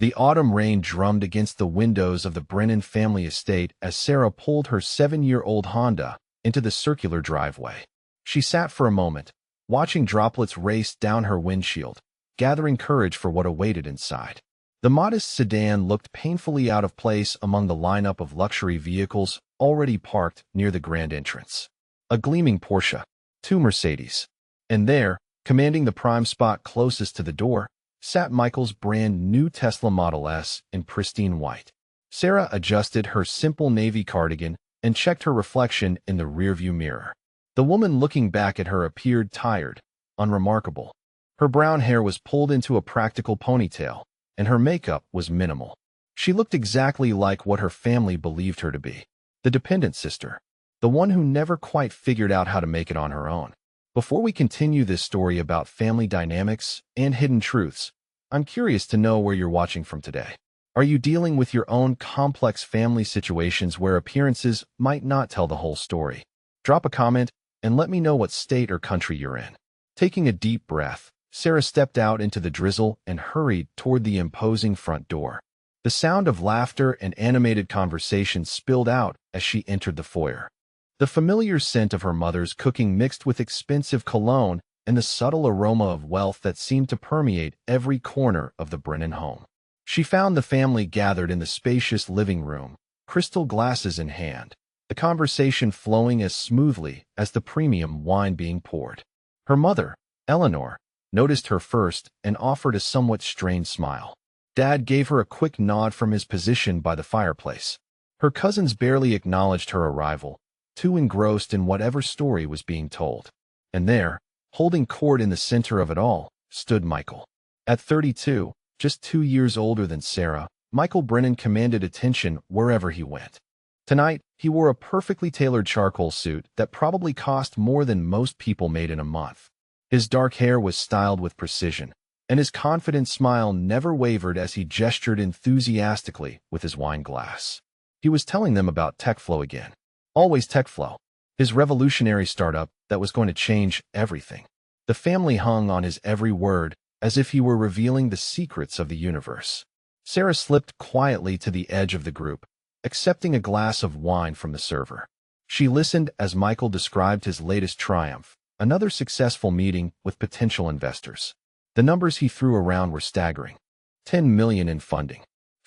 The autumn rain drummed against the windows of the Brennan family estate as Sarah pulled her 7-year-old Honda into the circular driveway. She sat for a moment, watching droplets race down her windshield, gathering courage for what awaited inside. The modest sedan looked painfully out of place among the lineup of luxury vehicles already parked near the grand entrance. A gleaming Porsche, 2 Mercedes, and there, commanding the prime spot closest to the door, sat Michael's brand-new Tesla Model S in pristine white. Sarah adjusted her simple navy cardigan and checked her reflection in the rearview mirror. The woman looking back at her appeared tired, unremarkable. Her brown hair was pulled into a practical ponytail, and her makeup was minimal. She looked exactly like what her family believed her to be, the dependent sister, the one who never quite figured out how to make it on her own. Before we continue this story about family dynamics and hidden truths, I'm curious to know where you're watching from today. Are you dealing with your own complex family situations where appearances might not tell the whole story? Drop a comment and let me know what state or country you're in. Taking a deep breath, Sarah stepped out into the drizzle and hurried toward the imposing front door. The sound of laughter and animated conversation spilled out as she entered the foyer. The familiar scent of her mother's cooking mixed with expensive cologne and the subtle aroma of wealth that seemed to permeate every corner of the Brennan home. She found the family gathered in the spacious living room, crystal glasses in hand, the conversation flowing as smoothly as the premium wine being poured. Her mother, Eleanor, noticed her first and offered a somewhat strained smile. Dad gave her a quick nod from his position by the fireplace. Her cousins barely acknowledged her arrival, too engrossed in whatever story was being told. And there, holding court in the center of it all, stood Michael. At 32, just 2 years older than Sarah, Michael Brennan commanded attention wherever he went. Tonight, he wore a perfectly tailored charcoal suit that probably cost more than most people made in a month. His dark hair was styled with precision, and his confident smile never wavered as he gestured enthusiastically with his wine glass. He was telling them about TechFlow again. Always TechFlow, his revolutionary startup that was going to change everything. The family hung on his every word as if he were revealing the secrets of the universe. Sarah slipped quietly to the edge of the group, accepting a glass of wine from the server. She listened as Michael described his latest triumph, another successful meeting with potential investors. The numbers he threw around were staggering. $10 million in funding,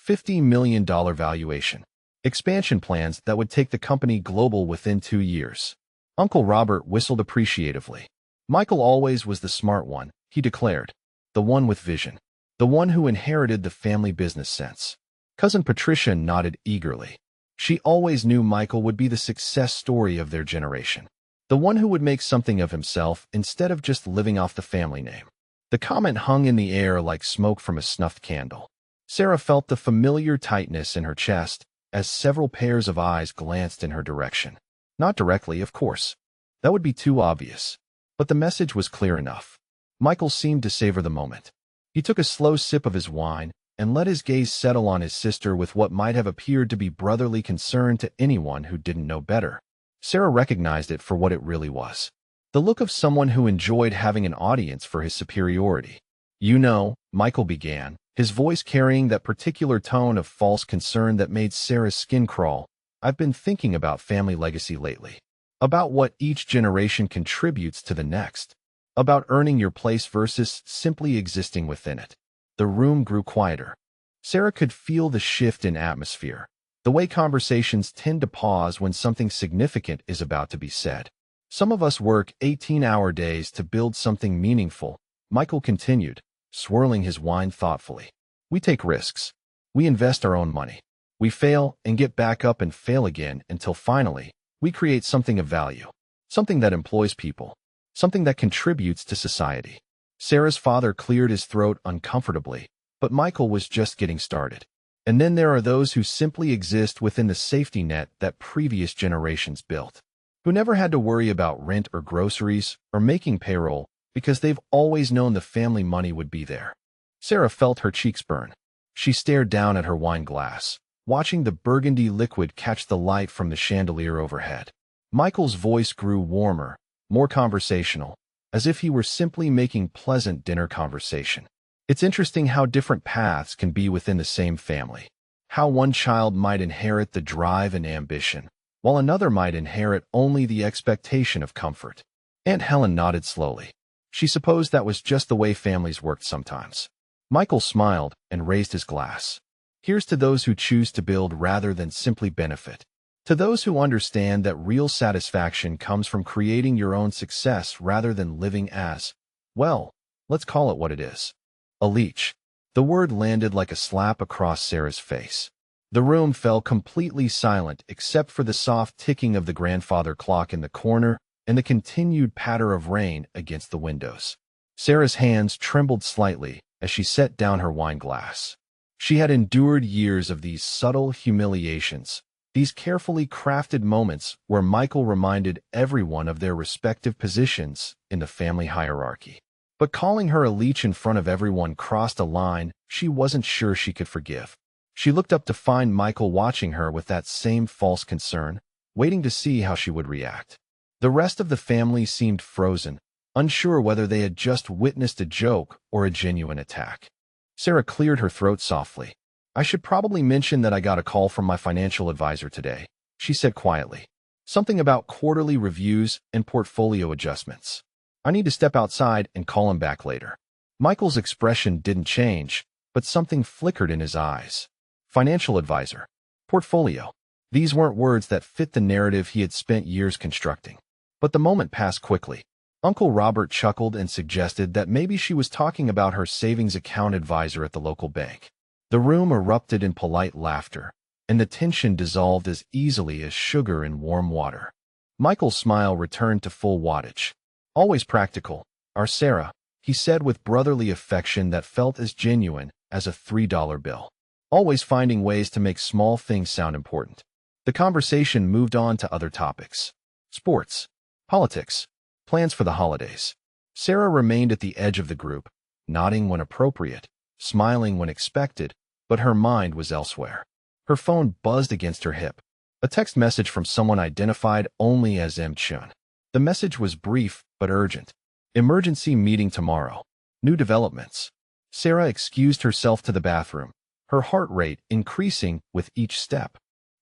$50 million valuation, expansion plans that would take the company global within 2 years. Uncle Robert whistled appreciatively. Michael always was the smart one, he declared. The one with vision. The one who inherited the family business sense. Cousin Patricia nodded eagerly. She always knew Michael would be the success story of their generation. The one who would make something of himself instead of just living off the family name. The comment hung in the air like smoke from a snuffed candle. Sarah felt the familiar tightness in her chest as several pairs of eyes glanced in her direction. Not directly, of course. That would be too obvious. But the message was clear enough. Michael seemed to savor the moment. He took a slow sip of his wine and let his gaze settle on his sister with what might have appeared to be brotherly concern to anyone who didn't know better. Sarah recognized it for what it really was. The look of someone who enjoyed having an audience for his superiority. You know, Michael began, his voice carrying that particular tone of false concern that made Sarah's skin crawl. I've been thinking about family legacy lately. About what each generation contributes to the next. About earning your place versus simply existing within it. The room grew quieter. Sarah could feel the shift in atmosphere. The way conversations tend to pause when something significant is about to be said. Some of us work 18-hour days to build something meaningful, Michael continued, swirling his wine thoughtfully. We take risks. We invest our own money. We fail and get back up and fail again until finally, we create something of value. Something that employs people. Something that contributes to society. Sarah's father cleared his throat uncomfortably, but Michael was just getting started. And then there are those who simply exist within the safety net that previous generations built, who never had to worry about rent or groceries or making payroll because they've always known the family money would be there. Sarah felt her cheeks burn. She stared down at her wine glass, watching the burgundy liquid catch the light from the chandelier overhead. Michael's voice grew warmer, more conversational, as if he were simply making pleasant dinner conversation. It's interesting how different paths can be within the same family. How one child might inherit the drive and ambition, while another might inherit only the expectation of comfort. Aunt Helen nodded slowly. She supposed that was just the way families worked sometimes. Michael smiled and raised his glass. Here's to those who choose to build rather than simply benefit. To those who understand that real satisfaction comes from creating your own success rather than living as, well, let's call it what it is. A leech. The word landed like a slap across Sarah's face. The room fell completely silent except for the soft ticking of the grandfather clock in the corner and the continued patter of rain against the windows. Sarah's hands trembled slightly as she set down her wine glass. She had endured years of these subtle humiliations, these carefully crafted moments where Michael reminded everyone of their respective positions in the family hierarchy. But calling her a leech in front of everyone crossed a line she wasn't sure she could forgive. She looked up to find Michael watching her with that same false concern, waiting to see how she would react. The rest of the family seemed frozen, unsure whether they had just witnessed a joke or a genuine attack. Sarah cleared her throat softly. I should probably mention that I got a call from my financial advisor today, she said quietly. Something about quarterly reviews and portfolio adjustments. I need to step outside and call him back later. Michael's expression didn't change, but something flickered in his eyes. Financial advisor. Portfolio. These weren't words that fit the narrative he had spent years constructing. But the moment passed quickly. Uncle Robert chuckled and suggested that maybe she was talking about her savings account advisor at the local bank. The room erupted in polite laughter, and the tension dissolved as easily as sugar in warm water. Michael's smile returned to full wattage. Always practical, our Sarah, he said with brotherly affection that felt as genuine as a $3 bill. Always finding ways to make small things sound important. The conversation moved on to other topics. Sports, politics, plans for the holidays. Sarah remained at the edge of the group, nodding when appropriate, smiling when expected, but her mind was elsewhere. Her phone buzzed against her hip. A text message from someone identified only as M. Chun. The message was brief but urgent. Emergency meeting tomorrow. New developments. Sarah excused herself to the bathroom, her heart rate increasing with each step.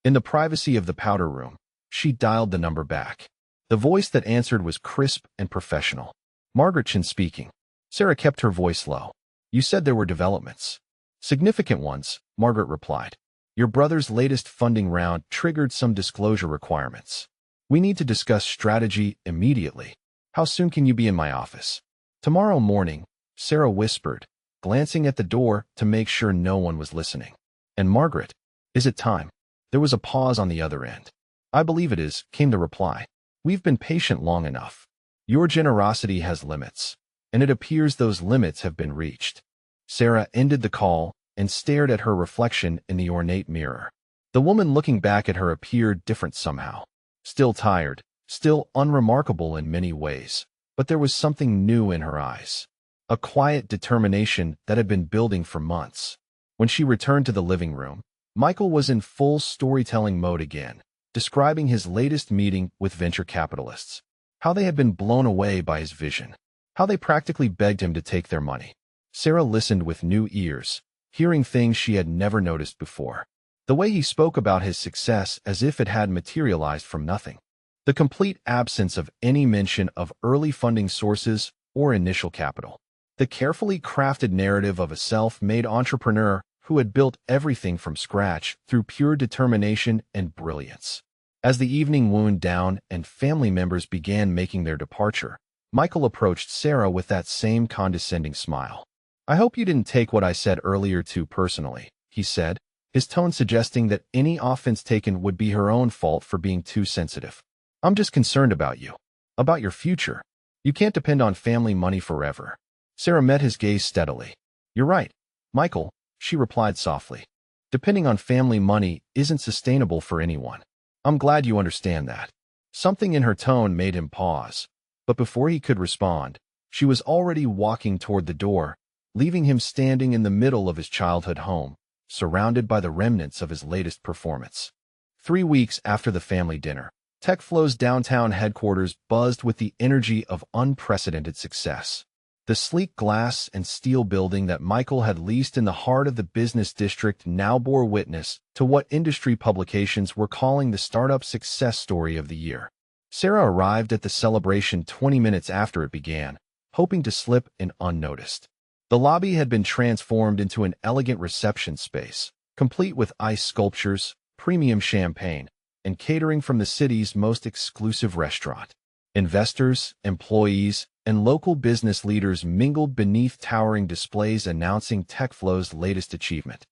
In the privacy of the powder room, she dialed the number back. The voice that answered was crisp and professional. Margaret Chin speaking. Sarah kept her voice low. You said there were developments. Significant ones, Margaret replied. Your brother's latest funding round triggered some disclosure requirements. We need to discuss strategy immediately. How soon can you be in my office? Tomorrow morning, Sarah whispered, glancing at the door to make sure no one was listening. And Margaret, is it time? There was a pause on the other end. I believe it is, came the reply. We've been patient long enough. Your generosity has limits, and it appears those limits have been reached. Sarah ended the call and stared at her reflection in the ornate mirror. The woman looking back at her appeared different somehow. Still tired, still unremarkable in many ways, but there was something new in her eyes. A quiet determination that had been building for months. When she returned to the living room, Michael was in full storytelling mode again, describing his latest meeting with venture capitalists, how they had been blown away by his vision, how they practically begged him to take their money. Sarah listened with new ears, hearing things she had never noticed before. The way he spoke about his success as if it had materialized from nothing. The complete absence of any mention of early funding sources or initial capital. The carefully crafted narrative of a self-made entrepreneur who had built everything from scratch through pure determination and brilliance. As the evening wound down and family members began making their departure, Michael approached Sarah with that same condescending smile. I hope you didn't take what I said earlier too personally, he said, his tone suggesting that any offense taken would be her own fault for being too sensitive. I'm just concerned about you, about your future. You can't depend on family money forever. Sarah met his gaze steadily. You're right, Michael, she replied softly. Depending on family money isn't sustainable for anyone. I'm glad you understand that. Something in her tone made him pause, but before he could respond, she was already walking toward the door, leaving him standing in the middle of his childhood home, surrounded by the remnants of his latest performance. 3 weeks after the family dinner, TechFlow's downtown headquarters buzzed with the energy of unprecedented success. The sleek glass and steel building that Michael had leased in the heart of the business district now bore witness to what industry publications were calling the startup success story of the year. Sarah arrived at the celebration 20 minutes after it began, hoping to slip in unnoticed. The lobby had been transformed into an elegant reception space, complete with ice sculptures, premium champagne, and catering from the city's most exclusive restaurant. Investors, employees, and local business leaders mingled beneath towering displays announcing TechFlow's latest achievement.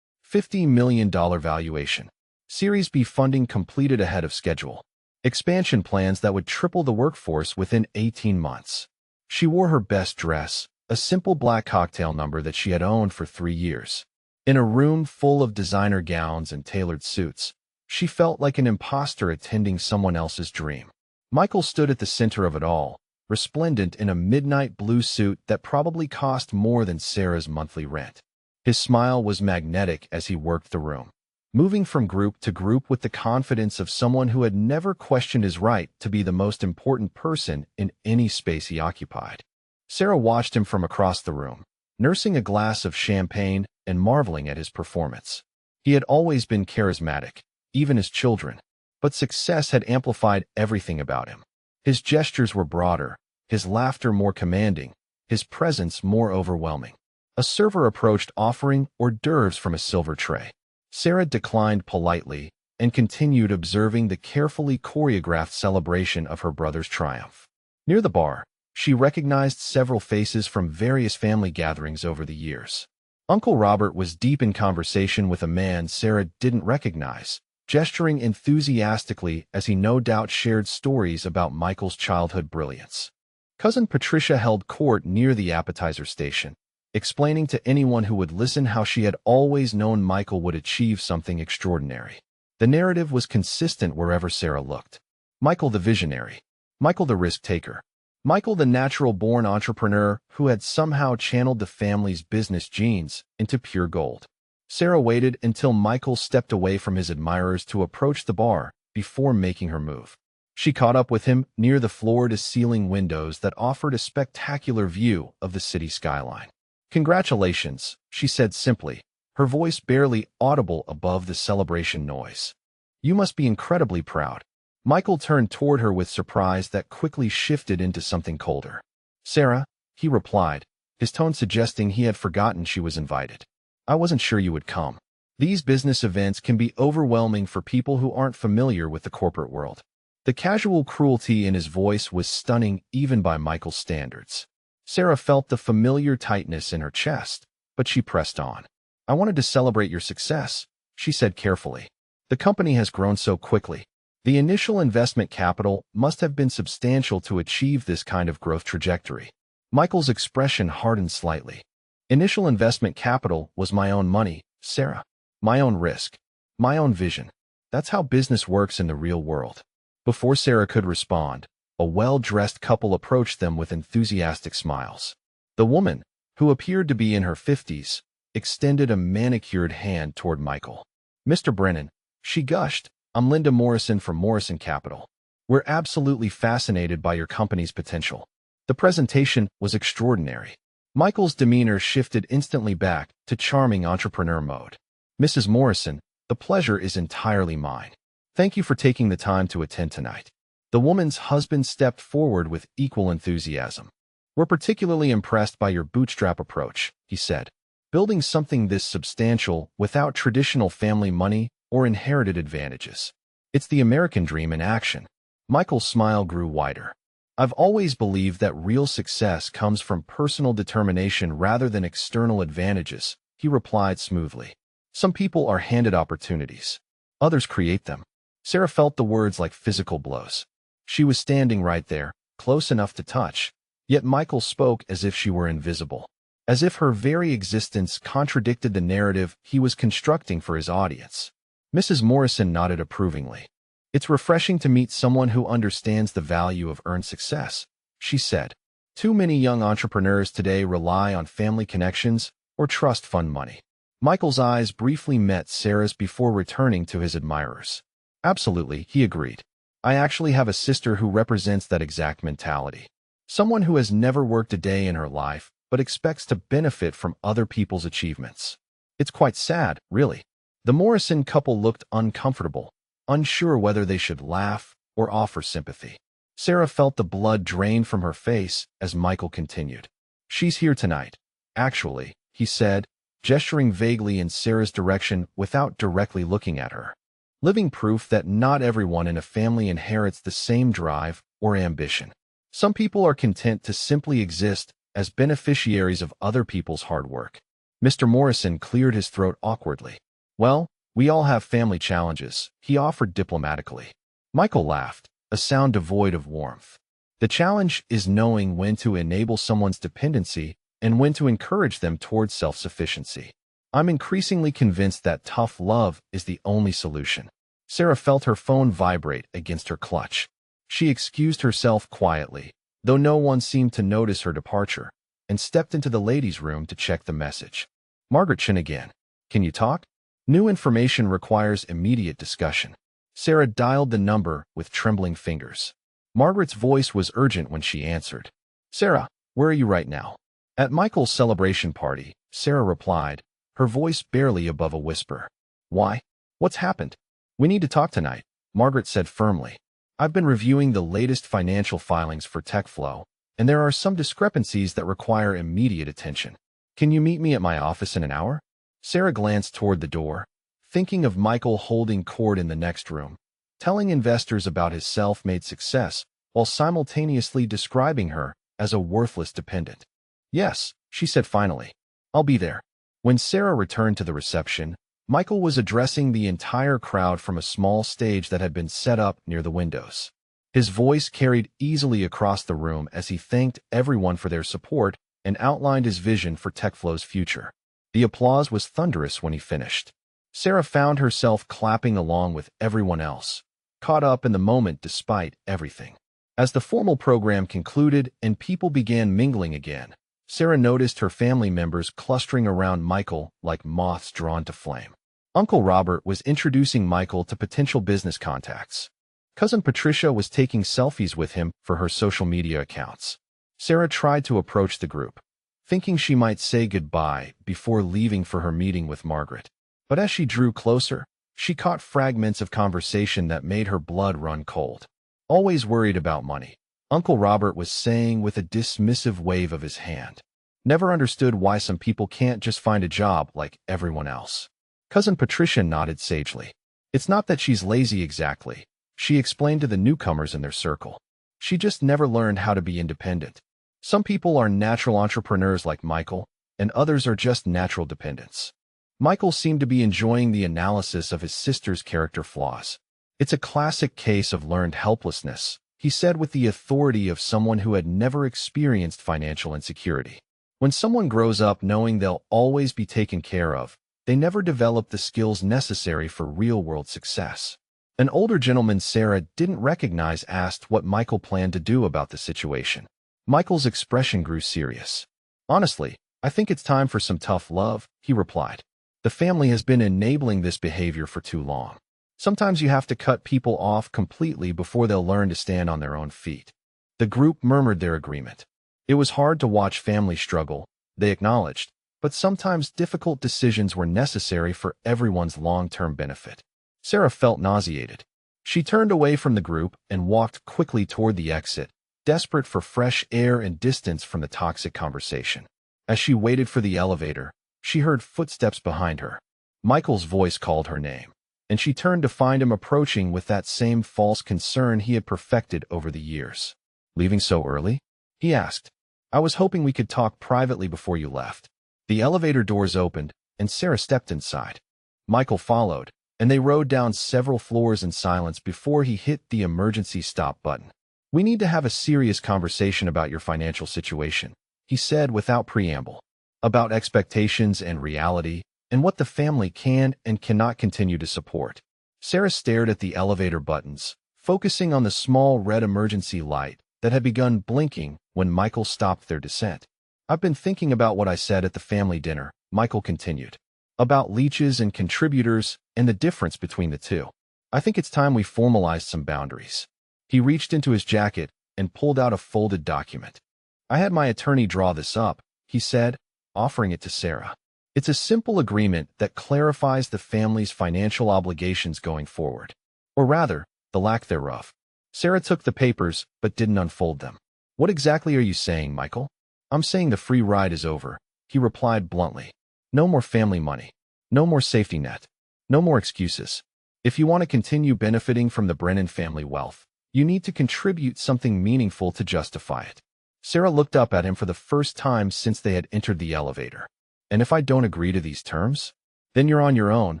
$50 million valuation. Series B funding completed ahead of schedule. Expansion plans that would triple the workforce within 18 months. She wore her best dress, a simple black cocktail number that she had owned for 3 years. In a room full of designer gowns and tailored suits, she felt like an imposter attending someone else's dream. Michael stood at the center of it all, resplendent in a midnight blue suit that probably cost more than Sarah's monthly rent. His smile was magnetic as he worked the room, moving from group to group with the confidence of someone who had never questioned his right to be the most important person in any space he occupied. Sarah watched him from across the room, nursing a glass of champagne and marveling at his performance. He had always been charismatic, even as children, but success had amplified everything about him. His gestures were broader, his laughter more commanding, his presence more overwhelming. A server approached offering hors d'oeuvres from a silver tray. Sarah declined politely and continued observing the carefully choreographed celebration of her brother's triumph. Near the bar, she recognized several faces from various family gatherings over the years. Uncle Robert was deep in conversation with a man Sarah didn't recognize, gesturing enthusiastically as he no doubt shared stories about Michael's childhood brilliance. Cousin Patricia held court near the appetizer station, explaining to anyone who would listen how she had always known Michael would achieve something extraordinary. The narrative was consistent wherever Sarah looked. Michael the visionary. Michael the risk-taker. Michael the natural-born entrepreneur who had somehow channeled the family's business genes into pure gold. Sarah waited until Michael stepped away from his admirers to approach the bar before making her move. She caught up with him near the floor-to-ceiling windows that offered a spectacular view of the city skyline. "Congratulations," she said simply, her voice barely audible above the celebration noise. "You must be incredibly proud." Michael turned toward her with surprise that quickly shifted into something colder. "Sarah," he replied, his tone suggesting he had forgotten she was invited. "I wasn't sure you would come. These business events can be overwhelming for people who aren't familiar with the corporate world." The casual cruelty in his voice was stunning even by Michael's standards. Sarah felt the familiar tightness in her chest, but she pressed on. "I wanted to celebrate your success," she said carefully. "The company has grown so quickly. The initial investment capital must have been substantial to achieve this kind of growth trajectory." Michael's expression hardened slightly. "Initial investment capital was my own money, Sarah. My own risk. My own vision. That's how business works in the real world." Before Sarah could respond, a well-dressed couple approached them with enthusiastic smiles. The woman, who appeared to be in her 50s, extended a manicured hand toward Michael. "Mr. Brennan," she gushed, "I'm Linda Morrison from Morrison Capital. We're absolutely fascinated by your company's potential." The presentation was extraordinary. Michael's demeanor shifted instantly back to charming entrepreneur mode. "Mrs. Morrison, the pleasure is entirely mine. Thank you for taking the time to attend tonight." The woman's husband stepped forward with equal enthusiasm. "We're particularly impressed by your bootstrap approach," he said. "Building something this substantial without traditional family money or inherited advantages. It's the American dream in action." Michael's smile grew wider. "I've always believed that real success comes from personal determination rather than external advantages," he replied smoothly. "Some people are handed opportunities. Others create them." Sarah felt the words like physical blows. She was standing right there, close enough to touch, yet Michael spoke as if she were invisible, as if her very existence contradicted the narrative he was constructing for his audience. Mrs. Morrison nodded approvingly. "It's refreshing to meet someone who understands the value of earned success," she said. "Too many young entrepreneurs today rely on family connections or trust fund money." Michael's eyes briefly met Sarah's before returning to his admirers. "Absolutely," he agreed. "I actually have a sister who represents that exact mentality." Someone who has never worked a day in her life, but expects to benefit from other people's achievements. It's quite sad, really. The Morrison couple looked uncomfortable, unsure whether they should laugh or offer sympathy. Sarah felt the blood drain from her face as Michael continued. "She's here tonight. Actually," he said, gesturing vaguely in Sarah's direction without directly looking at her. Living proof that not everyone in a family inherits the same drive or ambition. Some people are content to simply exist as beneficiaries of other people's hard work. Mr. Morrison cleared his throat awkwardly. "Well, we all have family challenges," he offered diplomatically. Michael laughed, a sound devoid of warmth. "The challenge is knowing when to enable someone's dependency and when to encourage them towards self-sufficiency. I'm increasingly convinced that tough love is the only solution." Sarah felt her phone vibrate against her clutch. She excused herself quietly, though no one seemed to notice her departure, and stepped into the ladies' room to check the message. "Margaret Chin again. Can you talk? New information requires immediate discussion." Sarah dialed the number with trembling fingers. Margaret's voice was urgent when she answered. "Sarah, where are you right now?" "At Michael's celebration party," Sarah replied, her voice barely above a whisper. "Why? What's happened?" "We need to talk tonight," Margaret said firmly. "I've been reviewing the latest financial filings for TechFlow, and there are some discrepancies that require immediate attention. Can you meet me at my office in an hour?" Sarah glanced toward the door, thinking of Michael holding court in the next room, telling investors about his self-made success while simultaneously describing her as a worthless dependent. "Yes," she said finally. "I'll be there." When Sarah returned to the reception, Michael was addressing the entire crowd from a small stage that had been set up near the windows. His voice carried easily across the room as he thanked everyone for their support and outlined his vision for TechFlow's future. The applause was thunderous when he finished. Sarah found herself clapping along with everyone else, caught up in the moment despite everything. As the formal program concluded and people began mingling again, Sarah noticed her family members clustering around Michael like moths drawn to flame. Uncle Robert was introducing Michael to potential business contacts. Cousin Patricia was taking selfies with him for her social media accounts. Sarah tried to approach the group, thinking she might say goodbye before leaving for her meeting with Margaret. But as she drew closer, she caught fragments of conversation that made her blood run cold. "Always worried about money," Uncle Robert was saying with a dismissive wave of his hand. "Never understood why some people can't just find a job like everyone else." Cousin Patricia nodded sagely. "It's not that she's lazy exactly," she explained to the newcomers in their circle. "She just never learned how to be independent. Some people are natural entrepreneurs like Michael, and others are just natural dependents." Michael seemed to be enjoying the analysis of his sister's character flaws. "It's a classic case of learned helplessness," he said with the authority of someone who had never experienced financial insecurity. "When someone grows up knowing they'll always be taken care of, they never develop the skills necessary for real-world success." An older gentleman Sarah didn't recognize asked what Michael planned to do about the situation. Michael's expression grew serious. "Honestly, I think it's time for some tough love," he replied. "The family has been enabling this behavior for too long. Sometimes you have to cut people off completely before they'll learn to stand on their own feet." The group murmured their agreement. It was hard to watch family struggle, they acknowledged, but sometimes difficult decisions were necessary for everyone's long-term benefit. Sarah felt nauseated. She turned away from the group and walked quickly toward the exit, desperate for fresh air and distance from the toxic conversation. As she waited for the elevator, she heard footsteps behind her. Michael's voice called her name, and she turned to find him approaching with that same false concern he had perfected over the years. "Leaving so early?" he asked. "I was hoping we could talk privately before you left." The elevator doors opened, and Sarah stepped inside. Michael followed, and they rode down several floors in silence before he hit the emergency stop button. "We need to have a serious conversation about your financial situation," he said without preamble, "about expectations and reality, and what the family can and cannot continue to support." Sarah stared at the elevator buttons, focusing on the small red emergency light that had begun blinking when Michael stopped their descent. "I've been thinking about what I said at the family dinner," Michael continued, "about leeches and contributors and the difference between the two. I think it's time we formalized some boundaries." He reached into his jacket and pulled out a folded document. "I had my attorney draw this up," he said, offering it to Sarah. "It's a simple agreement that clarifies the family's financial obligations going forward. Or rather, the lack thereof." Sarah took the papers, but didn't unfold them. "What exactly are you saying, Michael?" "I'm saying the free ride is over," he replied bluntly. "No more family money. No more safety net. No more excuses. If you want to continue benefiting from the Brennan family wealth, you need to contribute something meaningful to justify it." Sarah looked up at him for the first time since they had entered the elevator. "And if I don't agree to these terms? Then you're on your own,"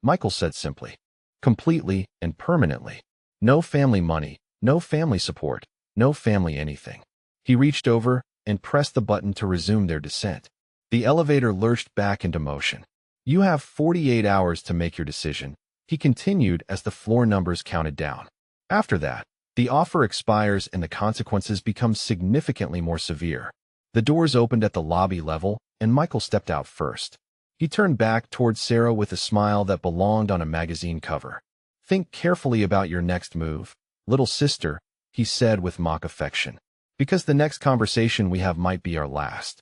Michael said simply. "Completely and permanently. No family money, no family support, no family anything." He reached over and pressed the button to resume their descent. The elevator lurched back into motion. "You have 48 hours to make your decision," he continued as the floor numbers counted down. "After that, the offer expires and the consequences become significantly more severe." The doors opened at the lobby level, and Michael stepped out first. He turned back towards Sarah with a smile that belonged on a magazine cover. "Think carefully about your next move, little sister," he said with mock affection, "because the next conversation we have might be our last."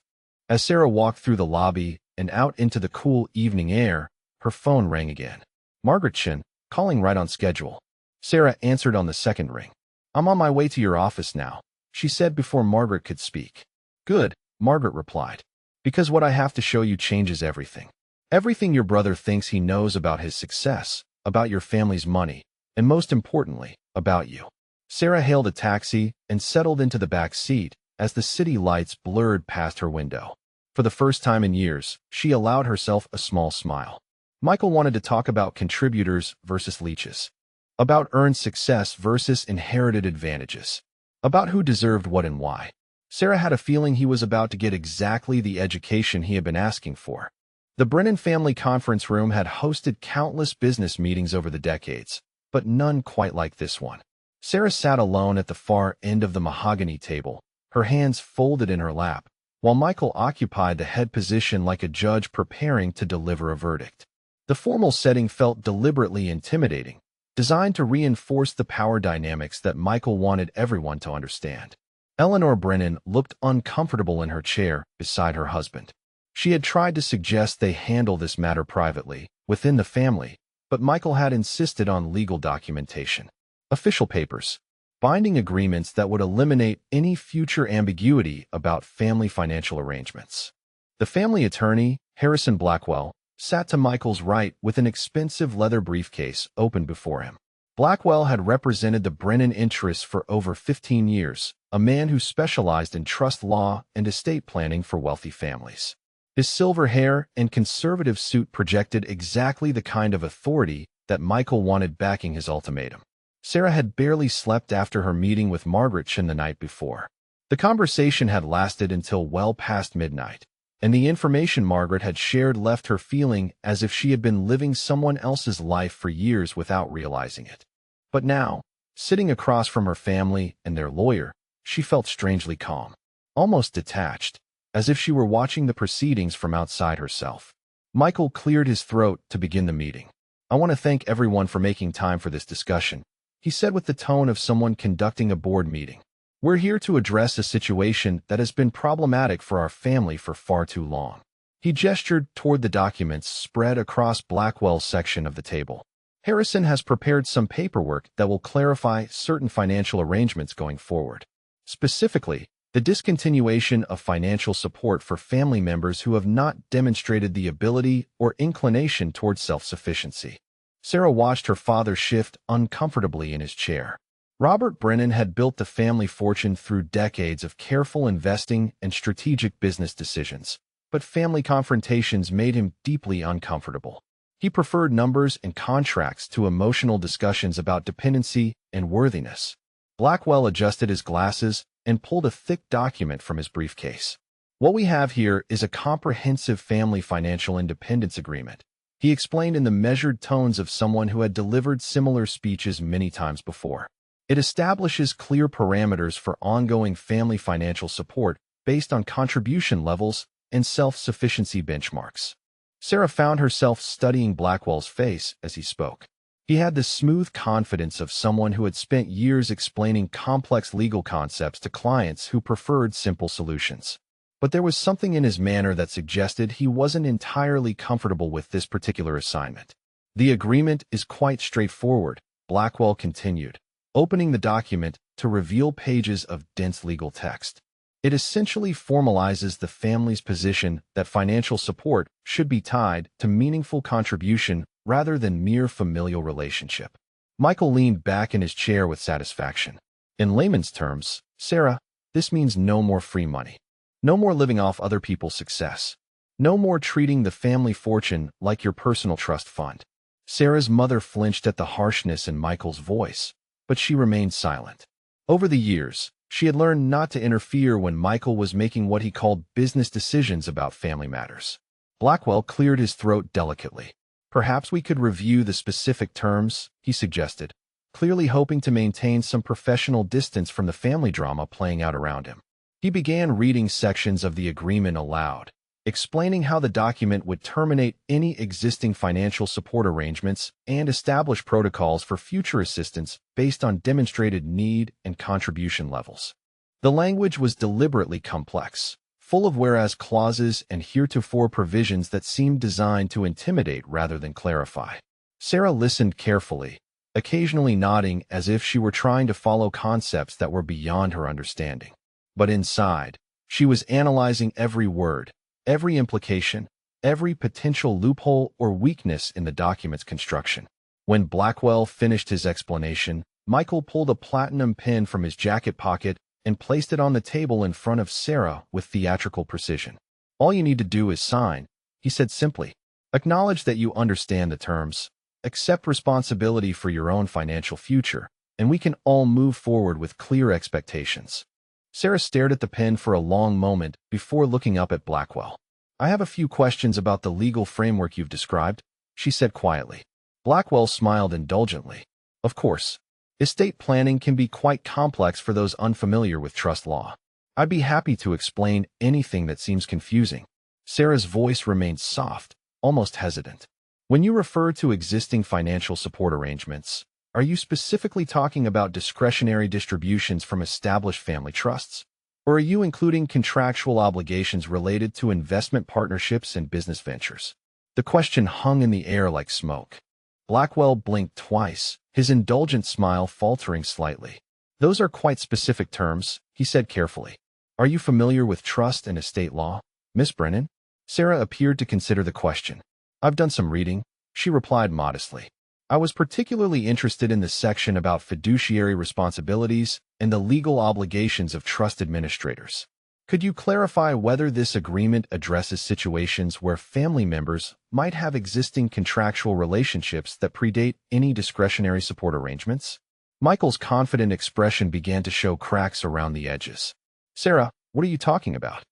As Sarah walked through the lobby and out into the cool evening air, her phone rang again. "Margaret Chin, calling right on schedule." Sarah answered on the second ring. "I'm on my way to your office now," she said before Margaret could speak. "Good," Margaret replied, "because what I have to show you changes everything. Everything your brother thinks he knows about his success, about your family's money, and most importantly, about you." Sarah hailed a taxi and settled into the back seat as the city lights blurred past her window. For the first time in years, she allowed herself a small smile. Michael wanted to talk about contributors versus leeches, about earned success versus inherited advantages, about who deserved what and why. Sarah had a feeling he was about to get exactly the education he had been asking for. The Brennan family conference room had hosted countless business meetings over the decades, but none quite like this one. Sarah sat alone at the far end of the mahogany table, her hands folded in her lap, while Michael occupied the head position like a judge preparing to deliver a verdict. The formal setting felt deliberately intimidating, designed to reinforce the power dynamics that Michael wanted everyone to understand. Eleanor Brennan looked uncomfortable in her chair beside her husband. She had tried to suggest they handle this matter privately, within the family, but Michael had insisted on legal documentation, official papers, binding agreements that would eliminate any future ambiguity about family financial arrangements. The family attorney, Harrison Blackwell, sat to Michael's right with an expensive leather briefcase open before him. Blackwell had represented the Brennan interests for over 15 years, a man who specialized in trust law and estate planning for wealthy families. His silver hair and conservative suit projected exactly the kind of authority that Michael wanted backing his ultimatum. Sarah had barely slept after her meeting with Margaret Chin the night before. The conversation had lasted until well past midnight, and the information Margaret had shared left her feeling as if she had been living someone else's life for years without realizing it. But now, sitting across from her family and their lawyer, she felt strangely calm, almost detached, as if she were watching the proceedings from outside herself. Michael cleared his throat to begin the meeting. "I want to thank everyone for making time for this discussion," he said with the tone of someone conducting a board meeting. "We're here to address a situation that has been problematic for our family for far too long." He gestured toward the documents spread across Blackwell's section of the table. "Harrison has prepared some paperwork that will clarify certain financial arrangements going forward. Specifically, the discontinuation of financial support for family members who have not demonstrated the ability or inclination towards self-sufficiency." Sarah watched her father shift uncomfortably in his chair. Robert Brennan had built the family fortune through decades of careful investing and strategic business decisions, but family confrontations made him deeply uncomfortable. He preferred numbers and contracts to emotional discussions about dependency and worthiness. Blackwell adjusted his glasses and pulled a thick document from his briefcase. "What we have here is a comprehensive family financial independence agreement," he explained in the measured tones of someone who had delivered similar speeches many times before. "It establishes clear parameters for ongoing family financial support based on contribution levels and self-sufficiency benchmarks." Sarah found herself studying Blackwell's face as he spoke. He had the smooth confidence of someone who had spent years explaining complex legal concepts to clients who preferred simple solutions. But there was something in his manner that suggested he wasn't entirely comfortable with this particular assignment. The agreement is quite straightforward, Blackwell continued, opening the document to reveal pages of dense legal text. It essentially formalizes the family's position that financial support should be tied to meaningful contribution rather than mere familial relationship. Michael leaned back in his chair with satisfaction. In layman's terms, Sarah, this means no more free money. No more living off other people's success. No more treating the family fortune like your personal trust fund. Sarah's mother flinched at the harshness in Michael's voice, but she remained silent. Over the years, she had learned not to interfere when Michael was making what he called business decisions about family matters. Blackwell cleared his throat delicately. Perhaps we could review the specific terms, he suggested, clearly hoping to maintain some professional distance from the family drama playing out around him. He began reading sections of the agreement aloud, explaining how the document would terminate any existing financial support arrangements and establish protocols for future assistance based on demonstrated need and contribution levels. The language was deliberately complex, full of whereas clauses and heretofore provisions that seemed designed to intimidate rather than clarify. Sarah listened carefully, occasionally nodding as if she were trying to follow concepts that were beyond her understanding. But inside, she was analyzing every word, every implication, every potential loophole or weakness in the document's construction. When Blackwell finished his explanation, Michael pulled a platinum pin from his jacket pocket and placed it on the table in front of Sarah with theatrical precision. "All you need to do is sign," he said simply. "Acknowledge that you understand the terms, accept responsibility for your own financial future, and we can all move forward with clear expectations." Sarah stared at the pen for a long moment before looking up at Blackwell. "I have a few questions about the legal framework you've described," she said quietly. Blackwell smiled indulgently. "Of course. Estate planning can be quite complex for those unfamiliar with trust law. I'd be happy to explain anything that seems confusing." Sarah's voice remained soft, almost hesitant. "When you refer to existing financial support arrangements, are you specifically talking about discretionary distributions from established family trusts? Or are you including contractual obligations related to investment partnerships and business ventures?" The question hung in the air like smoke. Blackwell blinked twice, his indulgent smile faltering slightly. "Those are quite specific terms," he said carefully. "Are you familiar with trust and estate law, Miss Brennan?" Sarah appeared to consider the question. "I've done some reading," she replied modestly. "I was particularly interested in the section about fiduciary responsibilities and the legal obligations of trust administrators. Could you clarify whether this agreement addresses situations where family members might have existing contractual relationships that predate any discretionary support arrangements?" Michael's confident expression began to show cracks around the edges. "Sarah, what are you talking about?"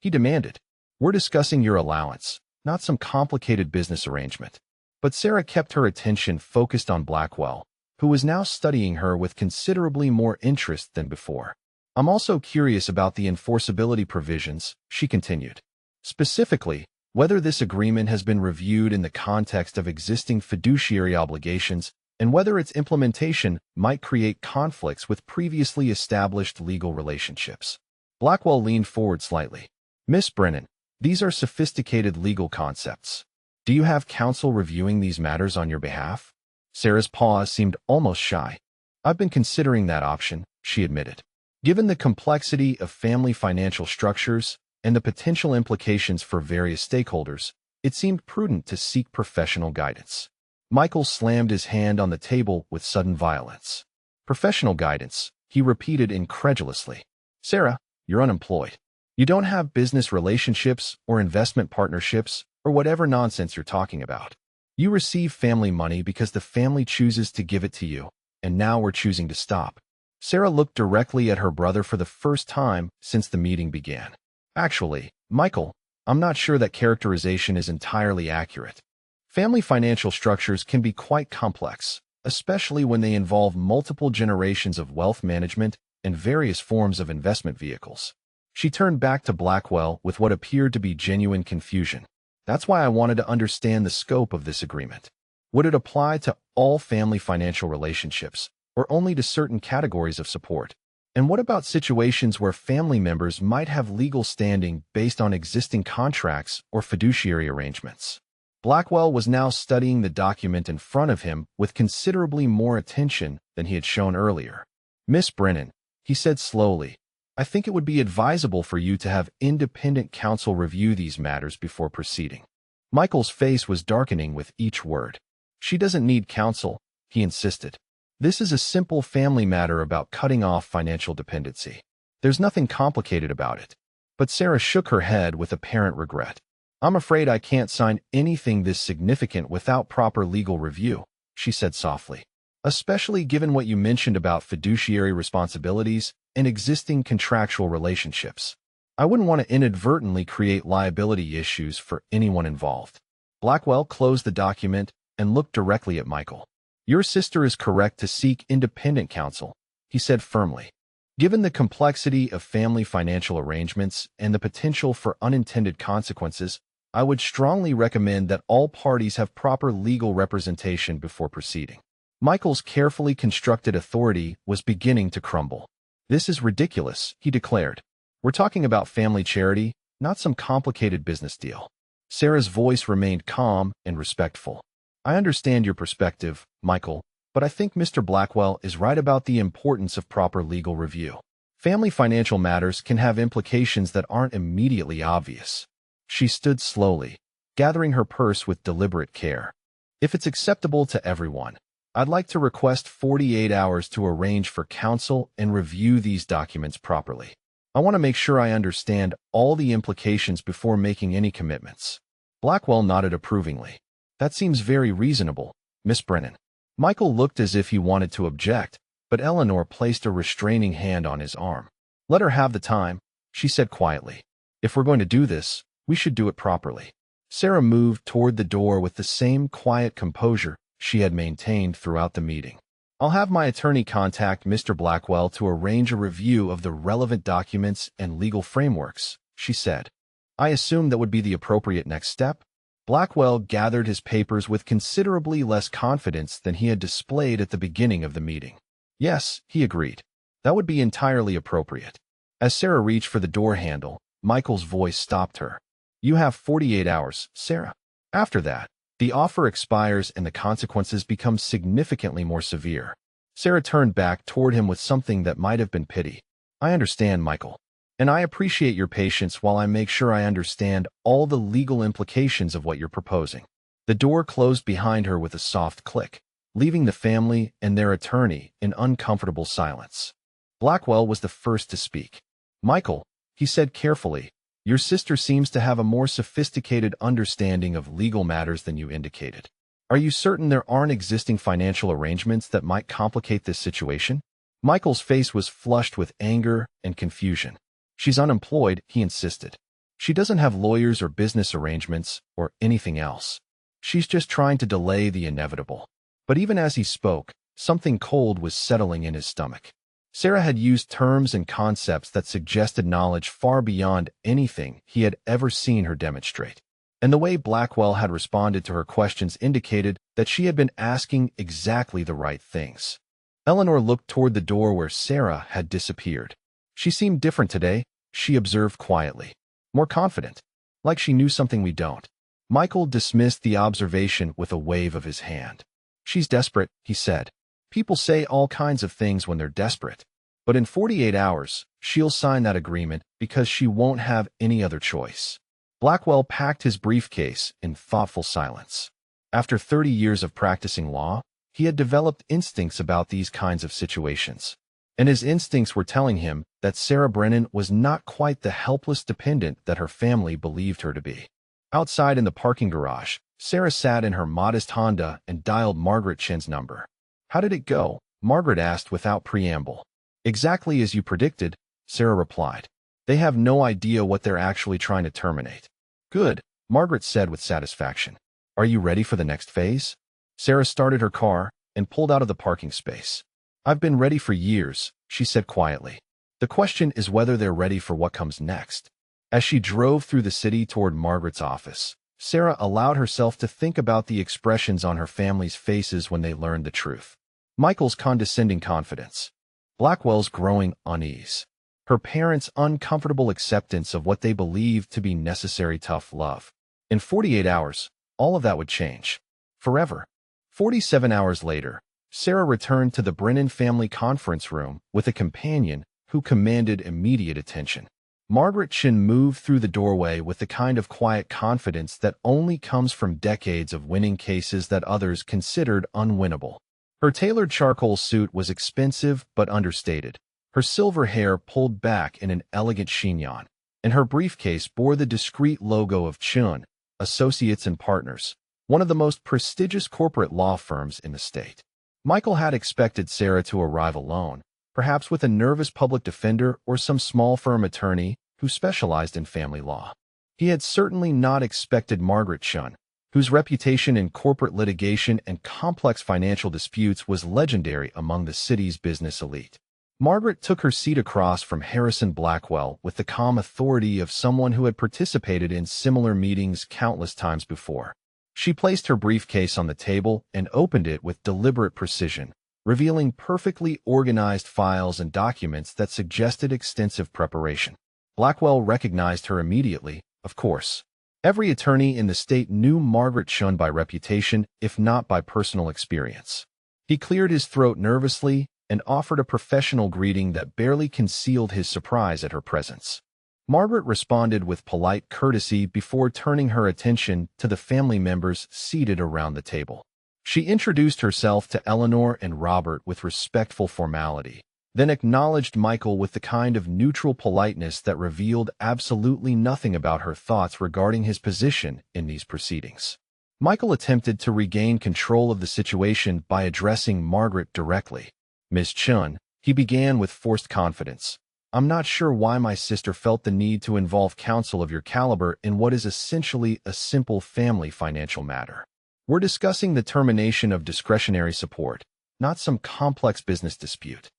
he demanded. "We're discussing your allowance, not some complicated business arrangement." But Sarah kept her attention focused on Blackwell, who was now studying her with considerably more interest than before. "I'm also curious about the enforceability provisions," she continued. "Specifically, whether this agreement has been reviewed in the context of existing fiduciary obligations and whether its implementation might create conflicts with previously established legal relationships." Blackwell leaned forward slightly. "Miss Brennan, these are sophisticated legal concepts. Do you have counsel reviewing these matters on your behalf?" Sarah's pause seemed almost shy. "I've been considering that option," she admitted. "Given the complexity of family financial structures and the potential implications for various stakeholders, it seemed prudent to seek professional guidance." Michael slammed his hand on the table with sudden violence. "Professional guidance," he repeated incredulously. "Sarah, you're unemployed. You don't have business relationships or investment partnerships or whatever nonsense you're talking about. You receive family money because the family chooses to give it to you, and now we're choosing to stop." Sarah looked directly at her brother for the first time since the meeting began. "Actually, Michael, I'm not sure that characterization is entirely accurate. Family financial structures can be quite complex, especially when they involve multiple generations of wealth management and various forms of investment vehicles." She turned back to Blackwell with what appeared to be genuine confusion. "That's why I wanted to understand the scope of this agreement. Would it apply to all family financial relationships, or only to certain categories of support? And what about situations where family members might have legal standing based on existing contracts or fiduciary arrangements? Blackwell was now studying the document in front of him with considerably more attention than he had shown earlier. "Miss Brennan," he said slowly, "I think it would be advisable for you to have independent counsel review these matters before proceeding." Michael's face was darkening with each word. "She doesn't need counsel," he insisted. "This is a simple family matter about cutting off financial dependency. There's nothing complicated about it." But Sarah shook her head with apparent regret. "I'm afraid I can't sign anything this significant without proper legal review," she said softly. "Especially given what you mentioned about fiduciary responsibilities and existing contractual relationships. I wouldn't want to inadvertently create liability issues for anyone involved." Blackwell closed the document and looked directly at Michael. "Your sister is correct to seek independent counsel," he said firmly. "Given the complexity of family financial arrangements and the potential for unintended consequences, I would strongly recommend that all parties have proper legal representation before proceeding." Michael's carefully constructed authority was beginning to crumble. "This is ridiculous," he declared. "We're talking about family charity, not some complicated business deal." Sarah's voice remained calm and respectful. "I understand your perspective, Michael, but I think Mr. Blackwell is right about the importance of proper legal review. Family financial matters can have implications that aren't immediately obvious." She stood slowly, gathering her purse with deliberate care. "If it's acceptable to everyone, I'd like to request 48 hours to arrange for counsel and review these documents properly. I want to make sure I understand all the implications before making any commitments." Blackwell nodded approvingly. "That seems very reasonable, Miss Brennan." Michael looked as if he wanted to object, but Eleanor placed a restraining hand on his arm. "Let her have the time," she said quietly. "If we're going to do this, we should do it properly." Sarah moved toward the door with the same quiet composure she had maintained throughout the meeting. "I'll have my attorney contact Mr. Blackwell to arrange a review of the relevant documents and legal frameworks," she said. "I assume that would be the appropriate next step?" Blackwell gathered his papers with considerably less confidence than he had displayed at the beginning of the meeting. "Yes," he agreed. "That would be entirely appropriate." As Sarah reached for the door handle, Michael's voice stopped her. "You have 48 hours, Sarah. After that, the offer expires and the consequences become significantly more severe." Sarah turned back toward him with something that might have been pity. "I understand, Michael. And I appreciate your patience while I make sure I understand all the legal implications of what you're proposing." The door closed behind her with a soft click, leaving the family and their attorney in uncomfortable silence. Blackwell was the first to speak. "Michael," he said carefully, "your sister seems to have a more sophisticated understanding of legal matters than you indicated. Are you certain there aren't existing financial arrangements that might complicate this situation?" Michael's face was flushed with anger and confusion. "She's unemployed," he insisted. "She doesn't have lawyers or business arrangements or anything else. She's just trying to delay the inevitable." But even as he spoke, something cold was settling in his stomach. Sarah had used terms and concepts that suggested knowledge far beyond anything he had ever seen her demonstrate. And the way Blackwell had responded to her questions indicated that she had been asking exactly the right things. Eleanor looked toward the door where Sarah had disappeared. "She seemed different today," she observed quietly. "More confident. Like she knew something we don't." Michael dismissed the observation with a wave of his hand. "She's desperate," he said. "People say all kinds of things when they're desperate. But in 48 hours, she'll sign that agreement because she won't have any other choice." Blackwell packed his briefcase in thoughtful silence. After 30 years of practicing law, he had developed instincts about these kinds of situations. And his instincts were telling him that Sarah Brennan was not quite the helpless dependent that her family believed her to be. Outside in the parking garage, Sarah sat in her modest Honda and dialed Margaret Chen's number. "How did it go?" Margaret asked without preamble. "Exactly as you predicted," Sarah replied. "They have no idea what they're actually trying to terminate." "Good," Margaret said with satisfaction. "Are you ready for the next phase?" Sarah started her car and pulled out of the parking space. "I've been ready for years," she said quietly. "The question is whether they're ready for what comes next." As she drove through the city toward Margaret's office, Sarah allowed herself to think about the expressions on her family's faces when they learned the truth. Michael's condescending confidence. Blackwell's growing unease. Her parents' uncomfortable acceptance of what they believed to be necessary tough love. In 48 hours, all of that would change. Forever. 47 hours later, Sarah returned to the Brennan family conference room with a companion who commanded immediate attention. Margaret Chin moved through the doorway with the kind of quiet confidence that only comes from decades of winning cases that others considered unwinnable. Her tailored charcoal suit was expensive but understated, her silver hair pulled back in an elegant chignon, and her briefcase bore the discreet logo of Chun, Associates and Partners, one of the most prestigious corporate law firms in the state. Michael had expected Sarah to arrive alone, perhaps with a nervous public defender or some small firm attorney who specialized in family law. He had certainly not expected Margaret Chun, whose reputation in corporate litigation and complex financial disputes was legendary among the city's business elite. Margaret took her seat across from Harrison Blackwell with the calm authority of someone who had participated in similar meetings countless times before. She placed her briefcase on the table and opened it with deliberate precision, revealing perfectly organized files and documents that suggested extensive preparation. Blackwell recognized her immediately, of course. Every attorney in the state knew Margaret Chun by reputation, if not by personal experience. He cleared his throat nervously and offered a professional greeting that barely concealed his surprise at her presence. Margaret responded with polite courtesy before turning her attention to the family members seated around the table. She introduced herself to Eleanor and Robert with respectful formality, then acknowledged Michael with the kind of neutral politeness that revealed absolutely nothing about her thoughts regarding his position in these proceedings. Michael attempted to regain control of the situation by addressing Margaret directly. "Miss Chun," he began with forced confidence, "I'm not sure why my sister felt the need to involve counsel of your caliber in what is essentially a simple family financial matter. We're discussing the termination of discretionary support, not some complex business dispute."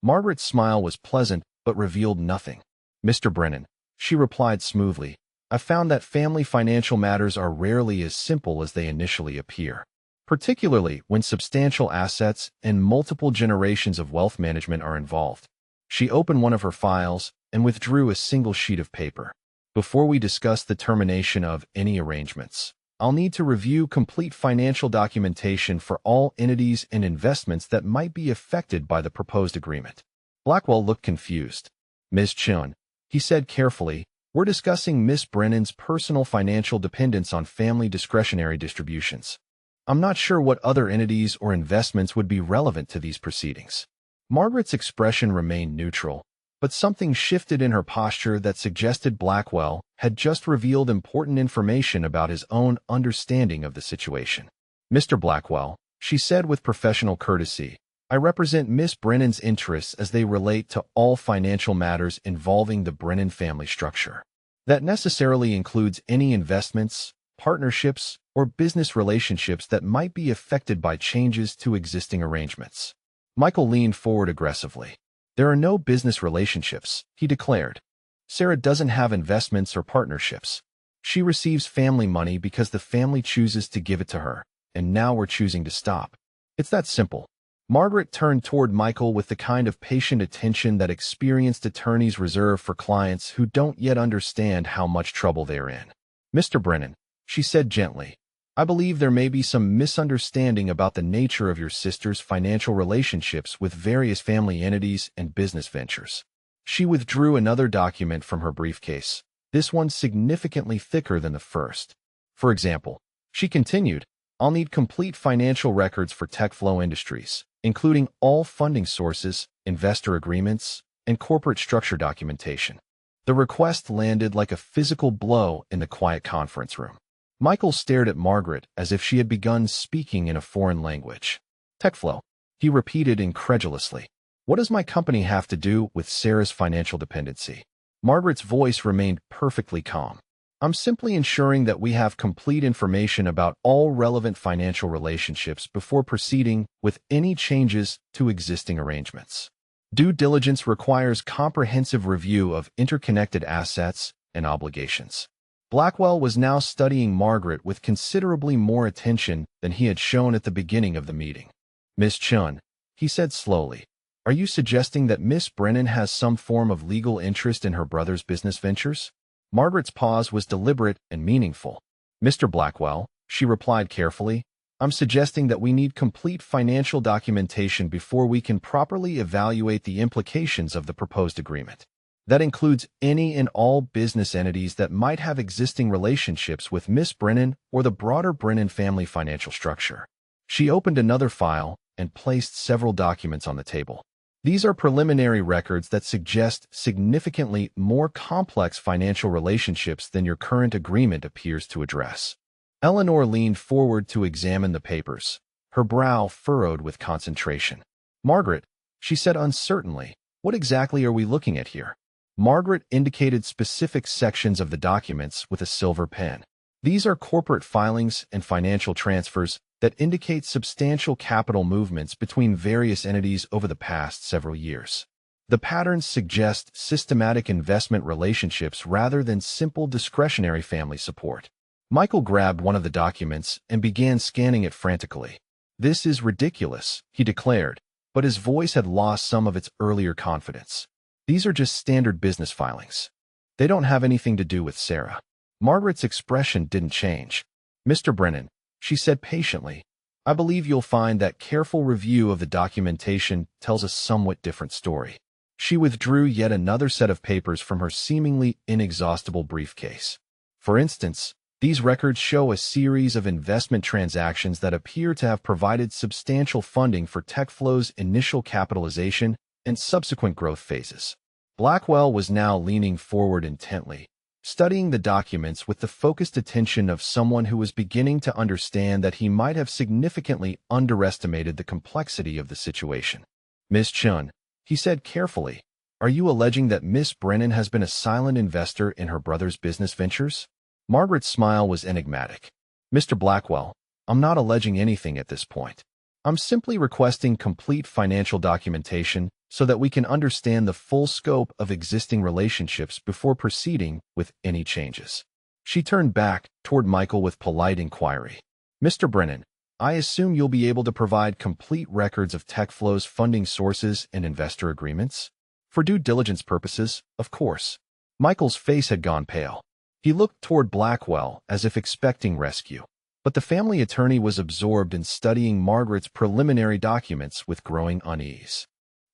Margaret's smile was pleasant but revealed nothing. "Mr. Brennan," she replied smoothly, "I found that family financial matters are rarely as simple as they initially appear, particularly when substantial assets and multiple generations of wealth management are involved." She opened one of her files and withdrew a single sheet of paper. "Before we discuss the termination of any arrangements, I'll need to review complete financial documentation for all entities and investments that might be affected by the proposed agreement." Blackwell looked confused. "Ms. Chun," he said carefully, "we're discussing Miss Brennan's personal financial dependence on family discretionary distributions. I'm not sure what other entities or investments would be relevant to these proceedings." Margaret's expression remained neutral, but something shifted in her posture that suggested Blackwell had just revealed important information about his own understanding of the situation. "Mr. Blackwell," she said with professional courtesy, "I represent Miss Brennan's interests as they relate to all financial matters involving the Brennan family structure. That necessarily includes any investments, partnerships, or business relationships that might be affected by changes to existing arrangements." Michael leaned forward aggressively. "There are no business relationships," he declared. "Sarah doesn't have investments or partnerships. She receives family money because the family chooses to give it to her, and now we're choosing to stop. It's that simple." Margaret turned toward Michael with the kind of patient attention that experienced attorneys reserve for clients who don't yet understand how much trouble they're in. "Mr. Brennan," she said gently, "I believe there may be some misunderstanding about the nature of your sister's financial relationships with various family entities and business ventures." She withdrew another document from her briefcase, this one significantly thicker than the first. "For example," she continued, "I'll need complete financial records for TechFlow Industries, including all funding sources, investor agreements, and corporate structure documentation." The request landed like a physical blow in the quiet conference room. Michael stared at Margaret as if she had begun speaking in a foreign language. "TechFlow," he repeated incredulously. "What does my company have to do with Sarah's financial dependency?" Margaret's voice remained perfectly calm. "I'm simply ensuring that we have complete information about all relevant financial relationships before proceeding with any changes to existing arrangements. Due diligence requires comprehensive review of interconnected assets and obligations." Blackwell was now studying Margaret with considerably more attention than he had shown at the beginning of the meeting. "Miss Chun," he said slowly, "are you suggesting that Miss Brennan has some form of legal interest in her brother's business ventures?" Margaret's pause was deliberate and meaningful. "Mr. Blackwell," she replied carefully, "I'm suggesting that we need complete financial documentation before we can properly evaluate the implications of the proposed agreement. That includes any and all business entities that might have existing relationships with Miss Brennan or the broader Brennan family financial structure." She opened another file and placed several documents on the table. "These are preliminary records that suggest significantly more complex financial relationships than your current agreement appears to address." Eleanor leaned forward to examine the papers, her brow furrowed with concentration. "Margaret," she said uncertainly, "what exactly are we looking at here?" Margaret indicated specific sections of the documents with a silver pen. "These are corporate filings and financial transfers that indicate substantial capital movements between various entities over the past several years. The patterns suggest systematic investment relationships rather than simple discretionary family support." Michael grabbed one of the documents and began scanning it frantically. "This is ridiculous," he declared, but his voice had lost some of its earlier confidence. "These are just standard business filings. They don't have anything to do with Sarah." Margaret's expression didn't change. "Mr. Brennan," she said patiently, "I believe you'll find that careful review of the documentation tells a somewhat different story." She withdrew yet another set of papers from her seemingly inexhaustible briefcase. "For instance, these records show a series of investment transactions that appear to have provided substantial funding for TechFlow's initial capitalization and subsequent growth phases." Blackwell was now leaning forward intently, studying the documents with the focused attention of someone who was beginning to understand that he might have significantly underestimated the complexity of the situation. "Miss Chun," he said carefully, "are you alleging that Miss Brennan has been a silent investor in her brother's business ventures?" Margaret's smile was enigmatic. "Mr. Blackwell, I'm not alleging anything at this point. I'm simply requesting complete financial documentation so that we can understand the full scope of existing relationships before proceeding with any changes." She turned back toward Michael with polite inquiry. "Mr. Brennan, I assume you'll be able to provide complete records of TechFlow's funding sources and investor agreements?" "For due diligence purposes, of course." Michael's face had gone pale. He looked toward Blackwell as if expecting rescue, but the family attorney was absorbed in studying Margaret's preliminary documents with growing unease.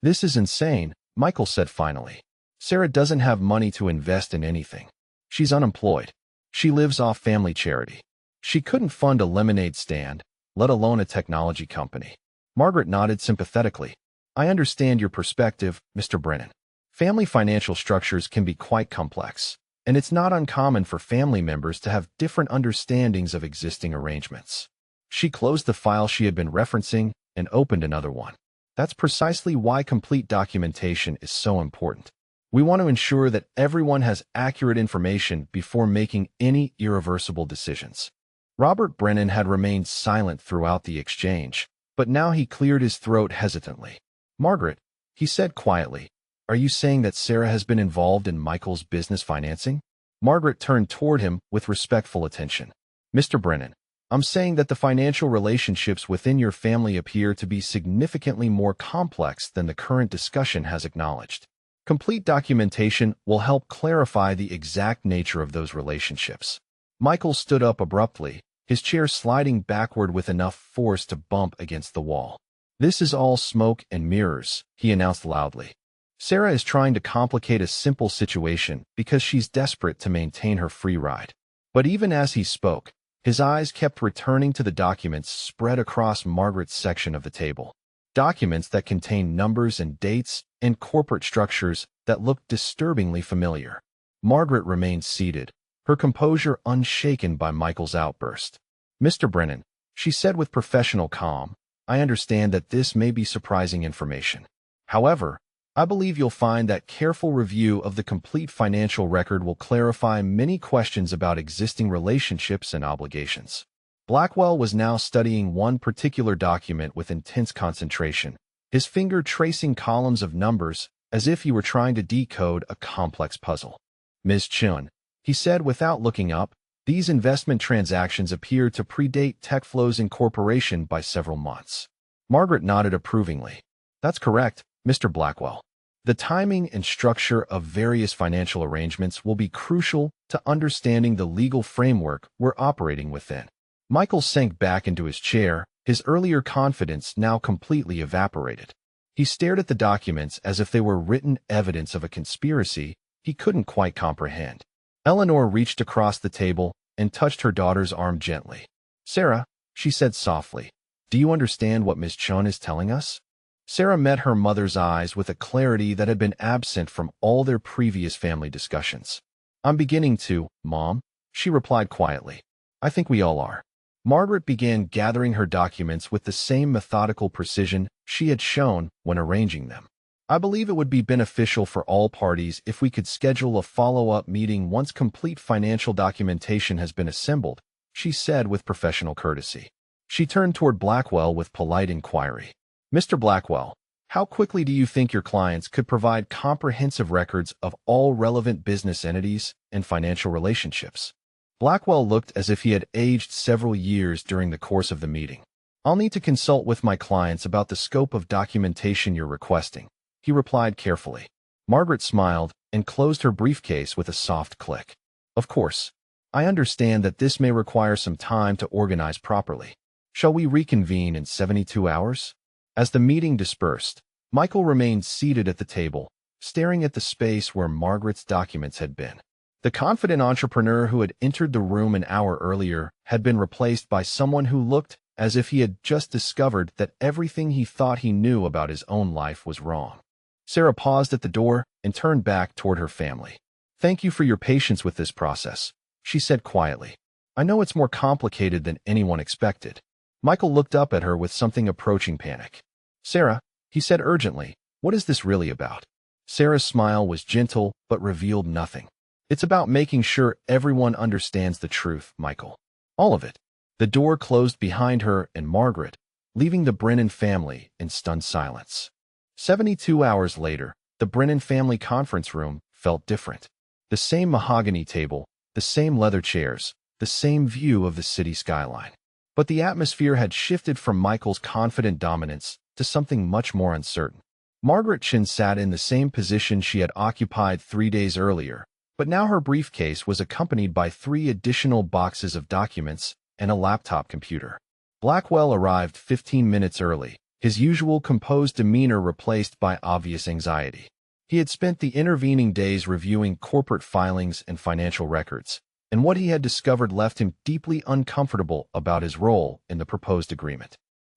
"This is insane," Michael said finally. "Sarah doesn't have money to invest in anything. She's unemployed. She lives off family charity. She couldn't fund a lemonade stand, let alone a technology company." Margaret nodded sympathetically. "I understand your perspective, Mr. Brennan. Family financial structures can be quite complex, and it's not uncommon for family members to have different understandings of existing arrangements." She closed the file she had been referencing and opened another one. "That's precisely why complete documentation is so important. We want to ensure that everyone has accurate information before making any irreversible decisions." Robert Brennan had remained silent throughout the exchange, but now he cleared his throat hesitantly. "Margaret," he said quietly, "are you saying that Sarah has been involved in Michael's business financing?" Margaret turned toward him with respectful attention. "Mr. Brennan, I'm saying that the financial relationships within your family appear to be significantly more complex than the current discussion has acknowledged. Complete documentation will help clarify the exact nature of those relationships." Michael stood up abruptly, his chair sliding backward with enough force to bump against the wall. "This is all smoke and mirrors," he announced loudly. "Sarah is trying to complicate a simple situation because she's desperate to maintain her free ride." But even as he spoke, his eyes kept returning to the documents spread across Margaret's section of the table. Documents that contained numbers and dates and corporate structures that looked disturbingly familiar. Margaret remained seated, her composure unshaken by Michael's outburst. "Mr. Brennan," she said with professional calm, "I understand that this may be surprising information. However, I believe you'll find that careful review of the complete financial record will clarify many questions about existing relationships and obligations." Blackwell was now studying one particular document with intense concentration, his finger tracing columns of numbers as if he were trying to decode a complex puzzle. "Ms. Chun," he said without looking up. These investment transactions appear to predate TechFlow's incorporation by several months. Margaret nodded approvingly. That's correct, Mr. Blackwell. The timing and structure of various financial arrangements will be crucial to understanding the legal framework we're operating within. Michael sank back into his chair, his earlier confidence now completely evaporated. He stared at the documents as if they were written evidence of a conspiracy he couldn't quite comprehend. Eleanor reached across the table and touched her daughter's arm gently. Sarah, she said softly, do you understand what Ms. Chun is telling us? Sarah met her mother's eyes with a clarity that had been absent from all their previous family discussions. I'm beginning to, Mom, she replied quietly. I think we all are. Margaret began gathering her documents with the same methodical precision she had shown when arranging them. I believe it would be beneficial for all parties if we could schedule a follow-up meeting once complete financial documentation has been assembled, she said with professional courtesy. She turned toward Blackwell with polite inquiry. Mr. Blackwell, how quickly do you think your clients could provide comprehensive records of all relevant business entities and financial relationships? Blackwell looked as if he had aged several years during the course of the meeting. I'll need to consult with my clients about the scope of documentation you're requesting, he replied carefully. Margaret smiled and closed her briefcase with a soft click. Of course, I understand that this may require some time to organize properly. Shall we reconvene in 72 hours? As the meeting dispersed, Michael remained seated at the table, staring at the space where Margaret's documents had been. The confident entrepreneur who had entered the room an hour earlier had been replaced by someone who looked as if he had just discovered that everything he thought he knew about his own life was wrong. Sarah paused at the door and turned back toward her family. Thank you for your patience with this process, she said quietly. I know it's more complicated than anyone expected. Michael looked up at her with something approaching panic. Sarah, he said urgently, what is this really about? Sarah's smile was gentle but revealed nothing. It's about making sure everyone understands the truth, Michael. All of it. The door closed behind her and Margaret, leaving the Brennan family in stunned silence. 72 hours later, the Brennan family conference room felt different. The same mahogany table, the same leather chairs, the same view of the city skyline. But the atmosphere had shifted from Michael's confident dominance to something much more uncertain. Margaret Chin sat in the same position she had occupied 3 days earlier, but now her briefcase was accompanied by 3 additional boxes of documents and a laptop computer. Blackwell arrived 15 minutes early, his usual composed demeanor replaced by obvious anxiety. He had spent the intervening days reviewing corporate filings and financial records, and what he had discovered left him deeply uncomfortable about his role in the proposed agreement.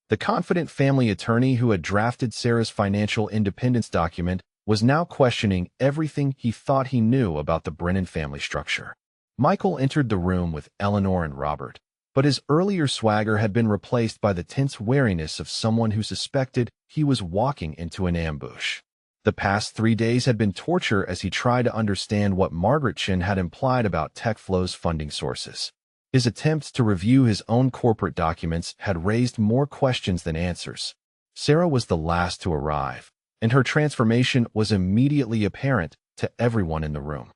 The confident family attorney who had drafted Sarah's financial independence document was now questioning everything he thought he knew about the Brennan family structure. Michael entered the room with Eleanor and Robert, but his earlier swagger had been replaced by the tense wariness of someone who suspected he was walking into an ambush. The past 3 days had been torture as he tried to understand what Margaret Chin had implied about TechFlow's funding sources. His attempts to review his own corporate documents had raised more questions than answers. Sarah was the last to arrive, and her transformation was immediately apparent to everyone in the room.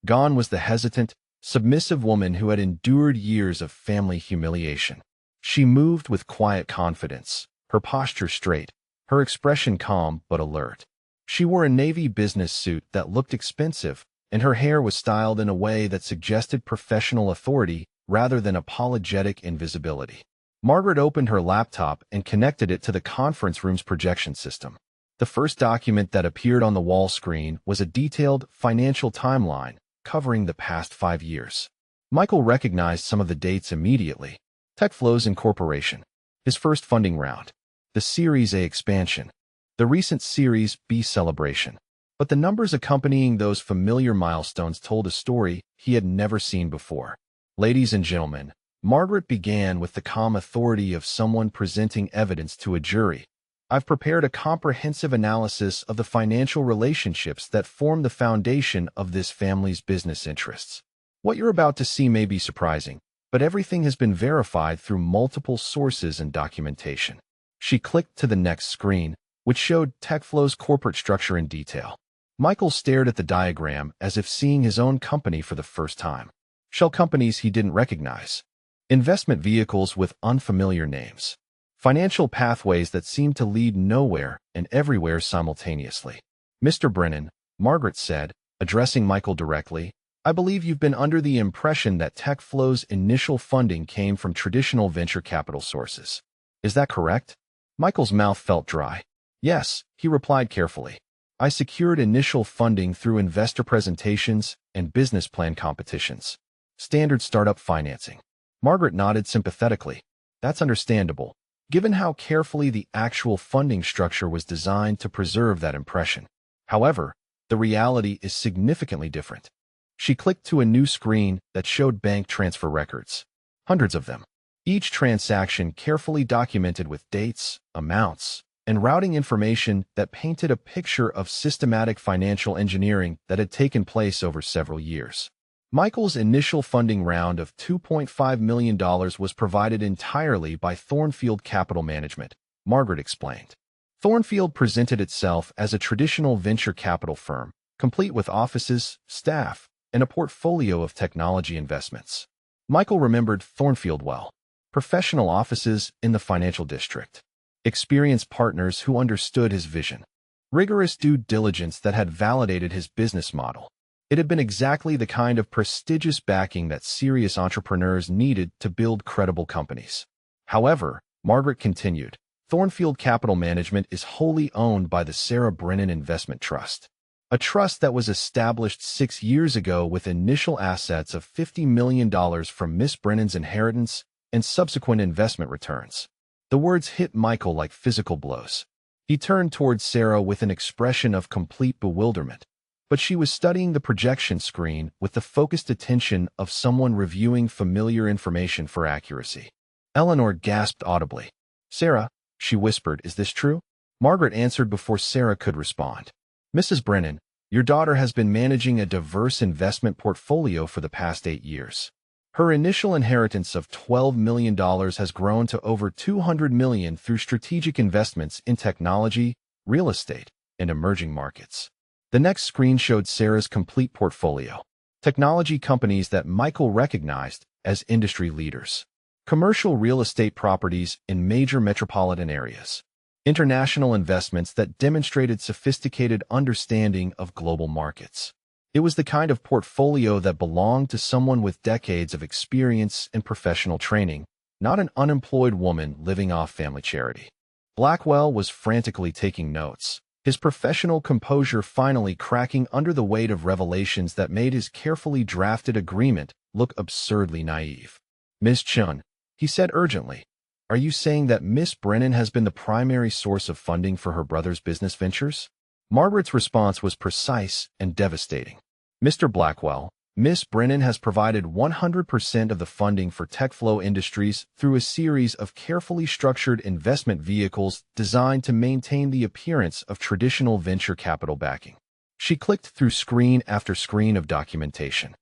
Gone was the hesitant, submissive woman who had endured years of family humiliation. She moved with quiet confidence, her posture straight, her expression calm but alert. She wore a navy business suit that looked expensive, and her hair was styled in a way that suggested professional authority rather than apologetic invisibility. Margaret opened her laptop and connected it to the conference room's projection system. The first document that appeared on the wall screen was a detailed financial timeline covering the past 5 years. Michael recognized some of the dates immediately. TechFlow's incorporation, his first funding round, the Series A expansion, the recent Series B celebration. But the numbers accompanying those familiar milestones told a story he had never seen before. Ladies and gentlemen, Margaret began with the calm authority of someone presenting evidence to a jury. I've prepared a comprehensive analysis of the financial relationships that form the foundation of this family's business interests. What you're about to see may be surprising, but everything has been verified through multiple sources and documentation. She clicked to the next screen, which showed TechFlow's corporate structure in detail. Michael stared at the diagram as if seeing his own company for the first time. Shell companies he didn't recognize. Investment vehicles with unfamiliar names. Financial pathways that seemed to lead nowhere and everywhere simultaneously. Mr. Brennan, Margaret said, addressing Michael directly, I believe you've been under the impression that TechFlow's initial funding came from traditional venture capital sources. Is that correct? Michael's mouth felt dry. Yes, he replied carefully. I secured initial funding through investor presentations and business plan competitions. Standard startup financing. Margaret nodded sympathetically. That's understandable, given how carefully the actual funding structure was designed to preserve that impression. However, the reality is significantly different. She clicked to a new screen that showed bank transfer records. Hundreds of them. Each transaction carefully documented with dates, amounts, and routing information that painted a picture of systematic financial engineering that had taken place over several years. Michael's initial funding round of $2.5 million was provided entirely by Thornfield Capital Management, Margaret explained. Thornfield presented itself as a traditional venture capital firm, complete with offices, staff, and a portfolio of technology investments. Michael remembered Thornfield well. Professional offices in the financial district. Experienced partners who understood his vision. Rigorous due diligence that had validated his business model. It had been exactly the kind of prestigious backing that serious entrepreneurs needed to build credible companies. However, Margaret continued, Thornfield Capital Management is wholly owned by the Sarah Brennan Investment Trust. A trust that was established 6 years ago with initial assets of $50 million from Miss Brennan's inheritance and subsequent investment returns. The words hit Michael like physical blows. He turned towards Sarah with an expression of complete bewilderment, but she was studying the projection screen with the focused attention of someone reviewing familiar information for accuracy. Eleanor gasped audibly. Sarah, she whispered, is this true? Margaret answered before Sarah could respond. Mrs. Brennan, your daughter has been managing a diverse investment portfolio for the past 8 years. Her initial inheritance of $12 million has grown to over $200 million through strategic investments in technology, real estate, and emerging markets. The next screen showed Sarah's complete portfolio. Technology companies that Michael recognized as industry leaders. Commercial real estate properties in major metropolitan areas. International investments that demonstrated sophisticated understanding of global markets. It was the kind of portfolio that belonged to someone with decades of experience and professional training, not an unemployed woman living off family charity. Blackwell was frantically taking notes, his professional composure finally cracking under the weight of revelations that made his carefully drafted agreement look absurdly naive. Ms. Chun, he said urgently, are you saying that Miss Brennan has been the primary source of funding for her brother's business ventures? Margaret's response was precise and devastating. Mr. Blackwell, Miss Brennan has provided 100% of the funding for TechFlow Industries through a series of carefully structured investment vehicles designed to maintain the appearance of traditional venture capital backing. She clicked through screen after screen of documentation.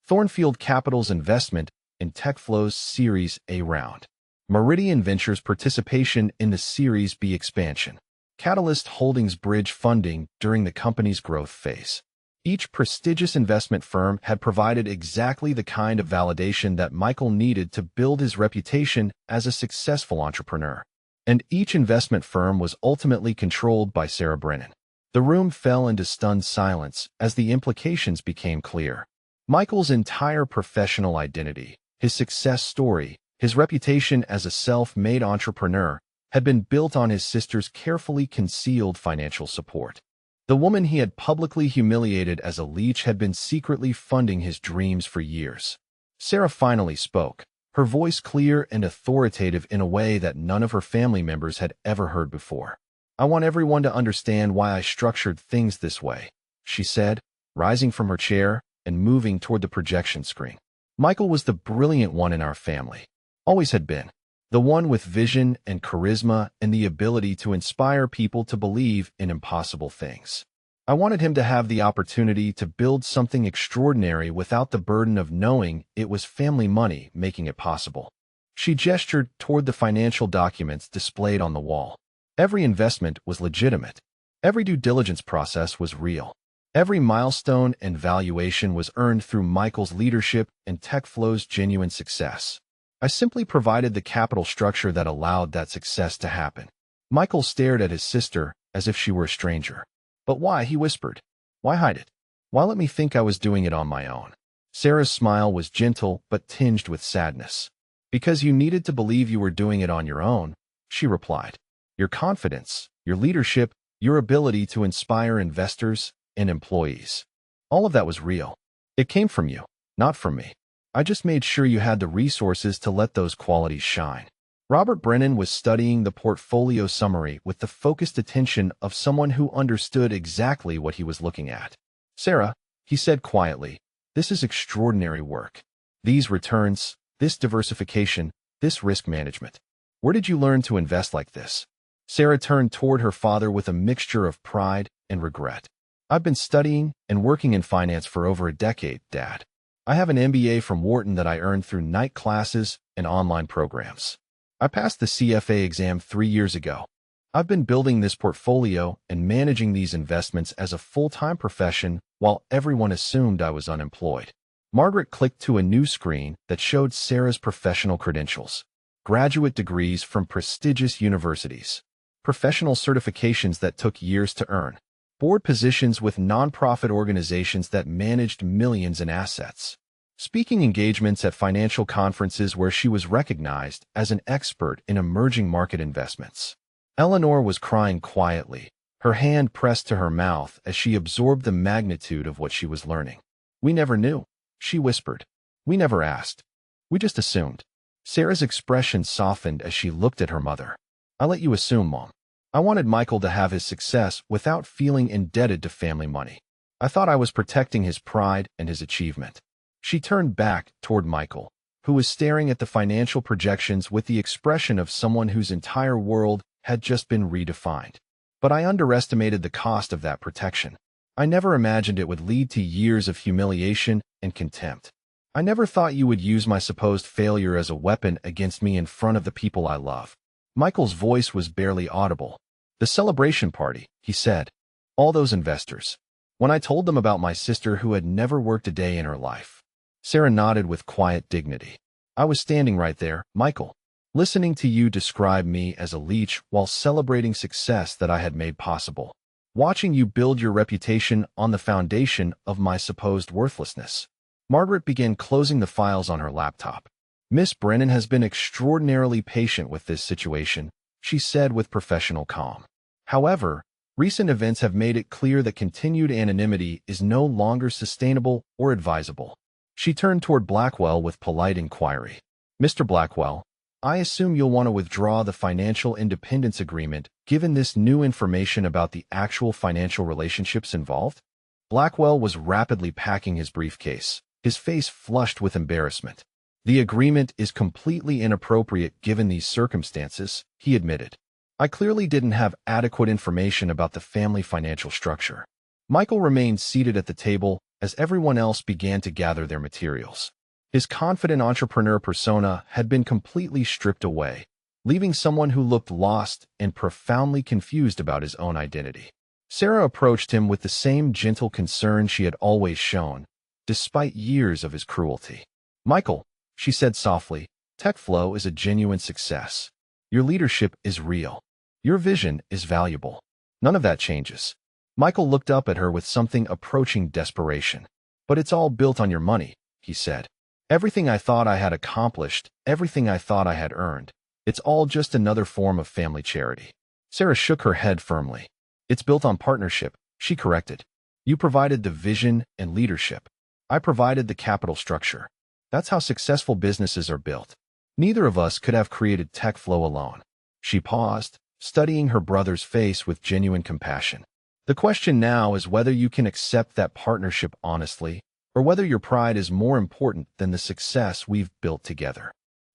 Thornfield Capital's investment in TechFlow's Series A round. Meridian Ventures' participation in the Series B expansion. Catalyst Holdings bridge funding during the company's growth phase. Each prestigious investment firm had provided exactly the kind of validation that Michael needed to build his reputation as a successful entrepreneur. And each investment firm was ultimately controlled by Sarah Brennan. The room fell into stunned silence as the implications became clear. Michael's entire professional identity, his success story, his reputation as a self-made entrepreneur, had been built on his sister's carefully concealed financial support. The woman he had publicly humiliated as a leech had been secretly funding his dreams for years. Sarah finally spoke, her voice clear and authoritative in a way that none of her family members had ever heard before. I want everyone to understand why I structured things this way, she said, rising from her chair and moving toward the projection screen. Michael was the brilliant one in our family. Always had been. The one with vision and charisma and the ability to inspire people to believe in impossible things. I wanted him to have the opportunity to build something extraordinary without the burden of knowing it was family money making it possible. She gestured toward the financial documents displayed on the wall. Every investment was legitimate. Every due diligence process was real. Every milestone and valuation was earned through Michael's leadership and TechFlow's genuine success. I simply provided the capital structure that allowed that success to happen. Michael stared at his sister as if she were a stranger. But why, he whispered. Why hide it? Why let me think I was doing it on my own? Sarah's smile was gentle but tinged with sadness. Because you needed to believe you were doing it on your own, she replied. Your confidence, your leadership, your ability to inspire investors and employees. All of that was real. It came from you, not from me. I just made sure you had the resources to let those qualities shine. Robert Brennan was studying the portfolio summary with the focused attention of someone who understood exactly what he was looking at. Sarah, he said quietly, this is extraordinary work. These returns, this diversification, this risk management. Where did you learn to invest like this? Sarah turned toward her father with a mixture of pride and regret. I've been studying and working in finance for over a decade, Dad. I have an MBA from Wharton that I earned through night classes and online programs. I passed the CFA exam 3 years ago. I've been building this portfolio and managing these investments as a full-time profession while everyone assumed I was unemployed. Margaret clicked to a new screen that showed Sarah's professional credentials. Graduate degrees from prestigious universities. Professional certifications that took years to earn. Board positions with nonprofit organizations that managed millions in assets. Speaking engagements at financial conferences where she was recognized as an expert in emerging market investments. Eleanor was crying quietly, her hand pressed to her mouth as she absorbed the magnitude of what she was learning. We never knew, she whispered. We never asked. We just assumed. Sarah's expression softened as she looked at her mother. I let you assume, Mom. I wanted Michael to have his success without feeling indebted to family money. I thought I was protecting his pride and his achievement. She turned back toward Michael, who was staring at the financial projections with the expression of someone whose entire world had just been redefined. But I underestimated the cost of that protection. I never imagined it would lead to years of humiliation and contempt. I never thought you would use my supposed failure as a weapon against me in front of the people I love. Michael's voice was barely audible. The celebration party, he said. All those investors. When I told them about my sister who had never worked a day in her life. Sarah nodded with quiet dignity. I was standing right there, Michael, listening to you describe me as a leech while celebrating success that I had made possible. Watching you build your reputation on the foundation of my supposed worthlessness. Margaret began closing the files on her laptop. Miss Brennan has been extraordinarily patient with this situation, she said with professional calm. However, recent events have made it clear that continued anonymity is no longer sustainable or advisable. She turned toward Blackwell with polite inquiry. Mr. Blackwell, I assume you'll want to withdraw the financial independence agreement given this new information about the actual financial relationships involved? Blackwell was rapidly packing his briefcase, his face flushed with embarrassment. The agreement is completely inappropriate given these circumstances, he admitted. I clearly didn't have adequate information about the family financial structure. Michael remained seated at the table as everyone else began to gather their materials. His confident entrepreneur persona had been completely stripped away, leaving someone who looked lost and profoundly confused about his own identity. Sarah approached him with the same gentle concern she had always shown, despite years of his cruelty. Michael, she said softly, TechFlow is a genuine success. Your leadership is real. Your vision is valuable. None of that changes. Michael looked up at her with something approaching desperation. But it's all built on your money, he said. Everything I thought I had accomplished, everything I thought I had earned, it's all just another form of family charity. Sarah shook her head firmly. It's built on partnership, she corrected. You provided the vision and leadership. I provided the capital structure. That's how successful businesses are built. Neither of us could have created TechFlow alone. She paused, studying her brother's face with genuine compassion. The question now is whether you can accept that partnership honestly, or whether your pride is more important than the success we've built together.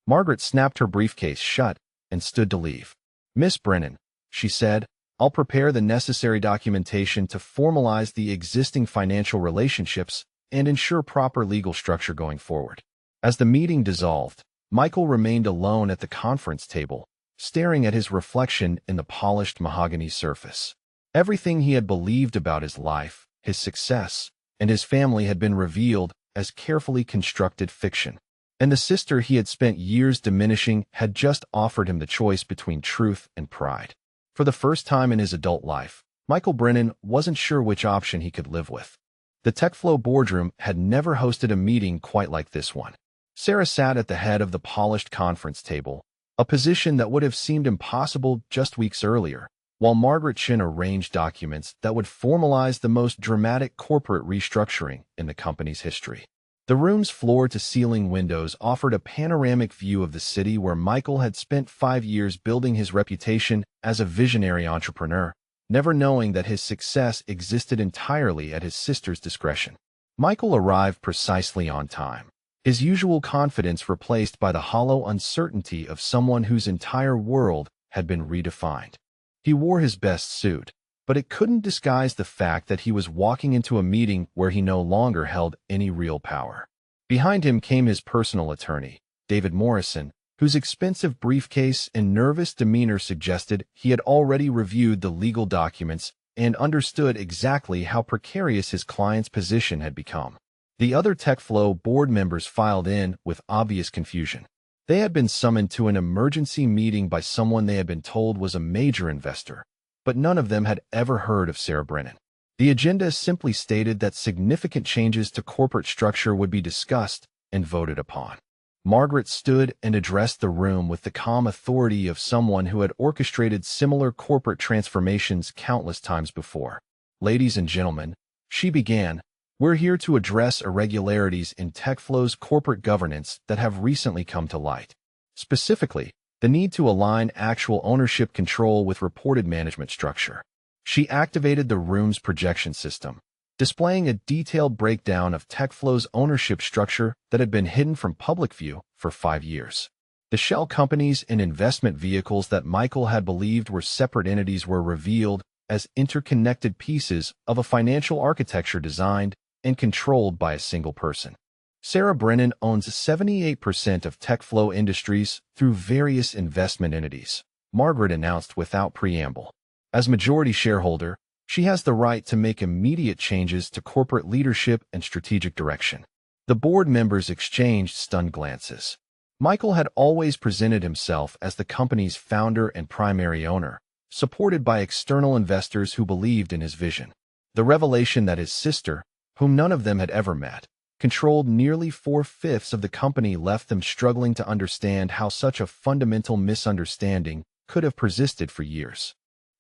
Margaret snapped her briefcase shut and stood to leave. Miss Brennan, she said, I'll prepare the necessary documentation to formalize the existing financial relationships and ensure proper legal structure going forward. As the meeting dissolved, Michael remained alone at the conference table, staring at his reflection in the polished mahogany surface. Everything he had believed about his life, his success, and his family had been revealed as carefully constructed fiction. And the sister he had spent years diminishing had just offered him the choice between truth and pride. For the first time in his adult life, Michael Brennan wasn't sure which option he could live with. The TechFlow boardroom had never hosted a meeting quite like this one. Sarah sat at the head of the polished conference table, a position that would have seemed impossible just weeks earlier, while Margaret Chin arranged documents that would formalize the most dramatic corporate restructuring in the company's history. The room's floor-to-ceiling windows offered a panoramic view of the city where Michael had spent 5 years building his reputation as a visionary entrepreneur, never knowing that his success existed entirely at his sister's discretion. Michael arrived precisely on time, his usual confidence replaced by the hollow uncertainty of someone whose entire world had been redefined. He wore his best suit, but it couldn't disguise the fact that he was walking into a meeting where he no longer held any real power. Behind him came his personal attorney, David Morrison, whose expensive briefcase and nervous demeanor suggested he had already reviewed the legal documents and understood exactly how precarious his client's position had become. The other TechFlow board members filed in with obvious confusion. They had been summoned to an emergency meeting by someone they had been told was a major investor, but none of them had ever heard of Sarah Brennan. The agenda simply stated that significant changes to corporate structure would be discussed and voted upon. Margaret stood and addressed the room with the calm authority of someone who had orchestrated similar corporate transformations countless times before. "Ladies and gentlemen," she began, "we're here to address irregularities in TechFlow's corporate governance that have recently come to light. Specifically, the need to align actual ownership control with reported management structure." She activated the room's projection system, displaying a detailed breakdown of TechFlow's ownership structure that had been hidden from public view for 5 years. The shell companies and investment vehicles that Michael had believed were separate entities were revealed as interconnected pieces of a financial architecture designed and controlled by a single person. Sarah Brennan owns 78% of TechFlow Industries through various investment entities, Margaret announced without preamble. As majority shareholder, she has the right to make immediate changes to corporate leadership and strategic direction. The board members exchanged stunned glances. Michael had always presented himself as the company's founder and primary owner, supported by external investors who believed in his vision. The revelation that his sister, whom none of them had ever met, controlled nearly 4/5 of the company left them struggling to understand how such a fundamental misunderstanding could have persisted for years.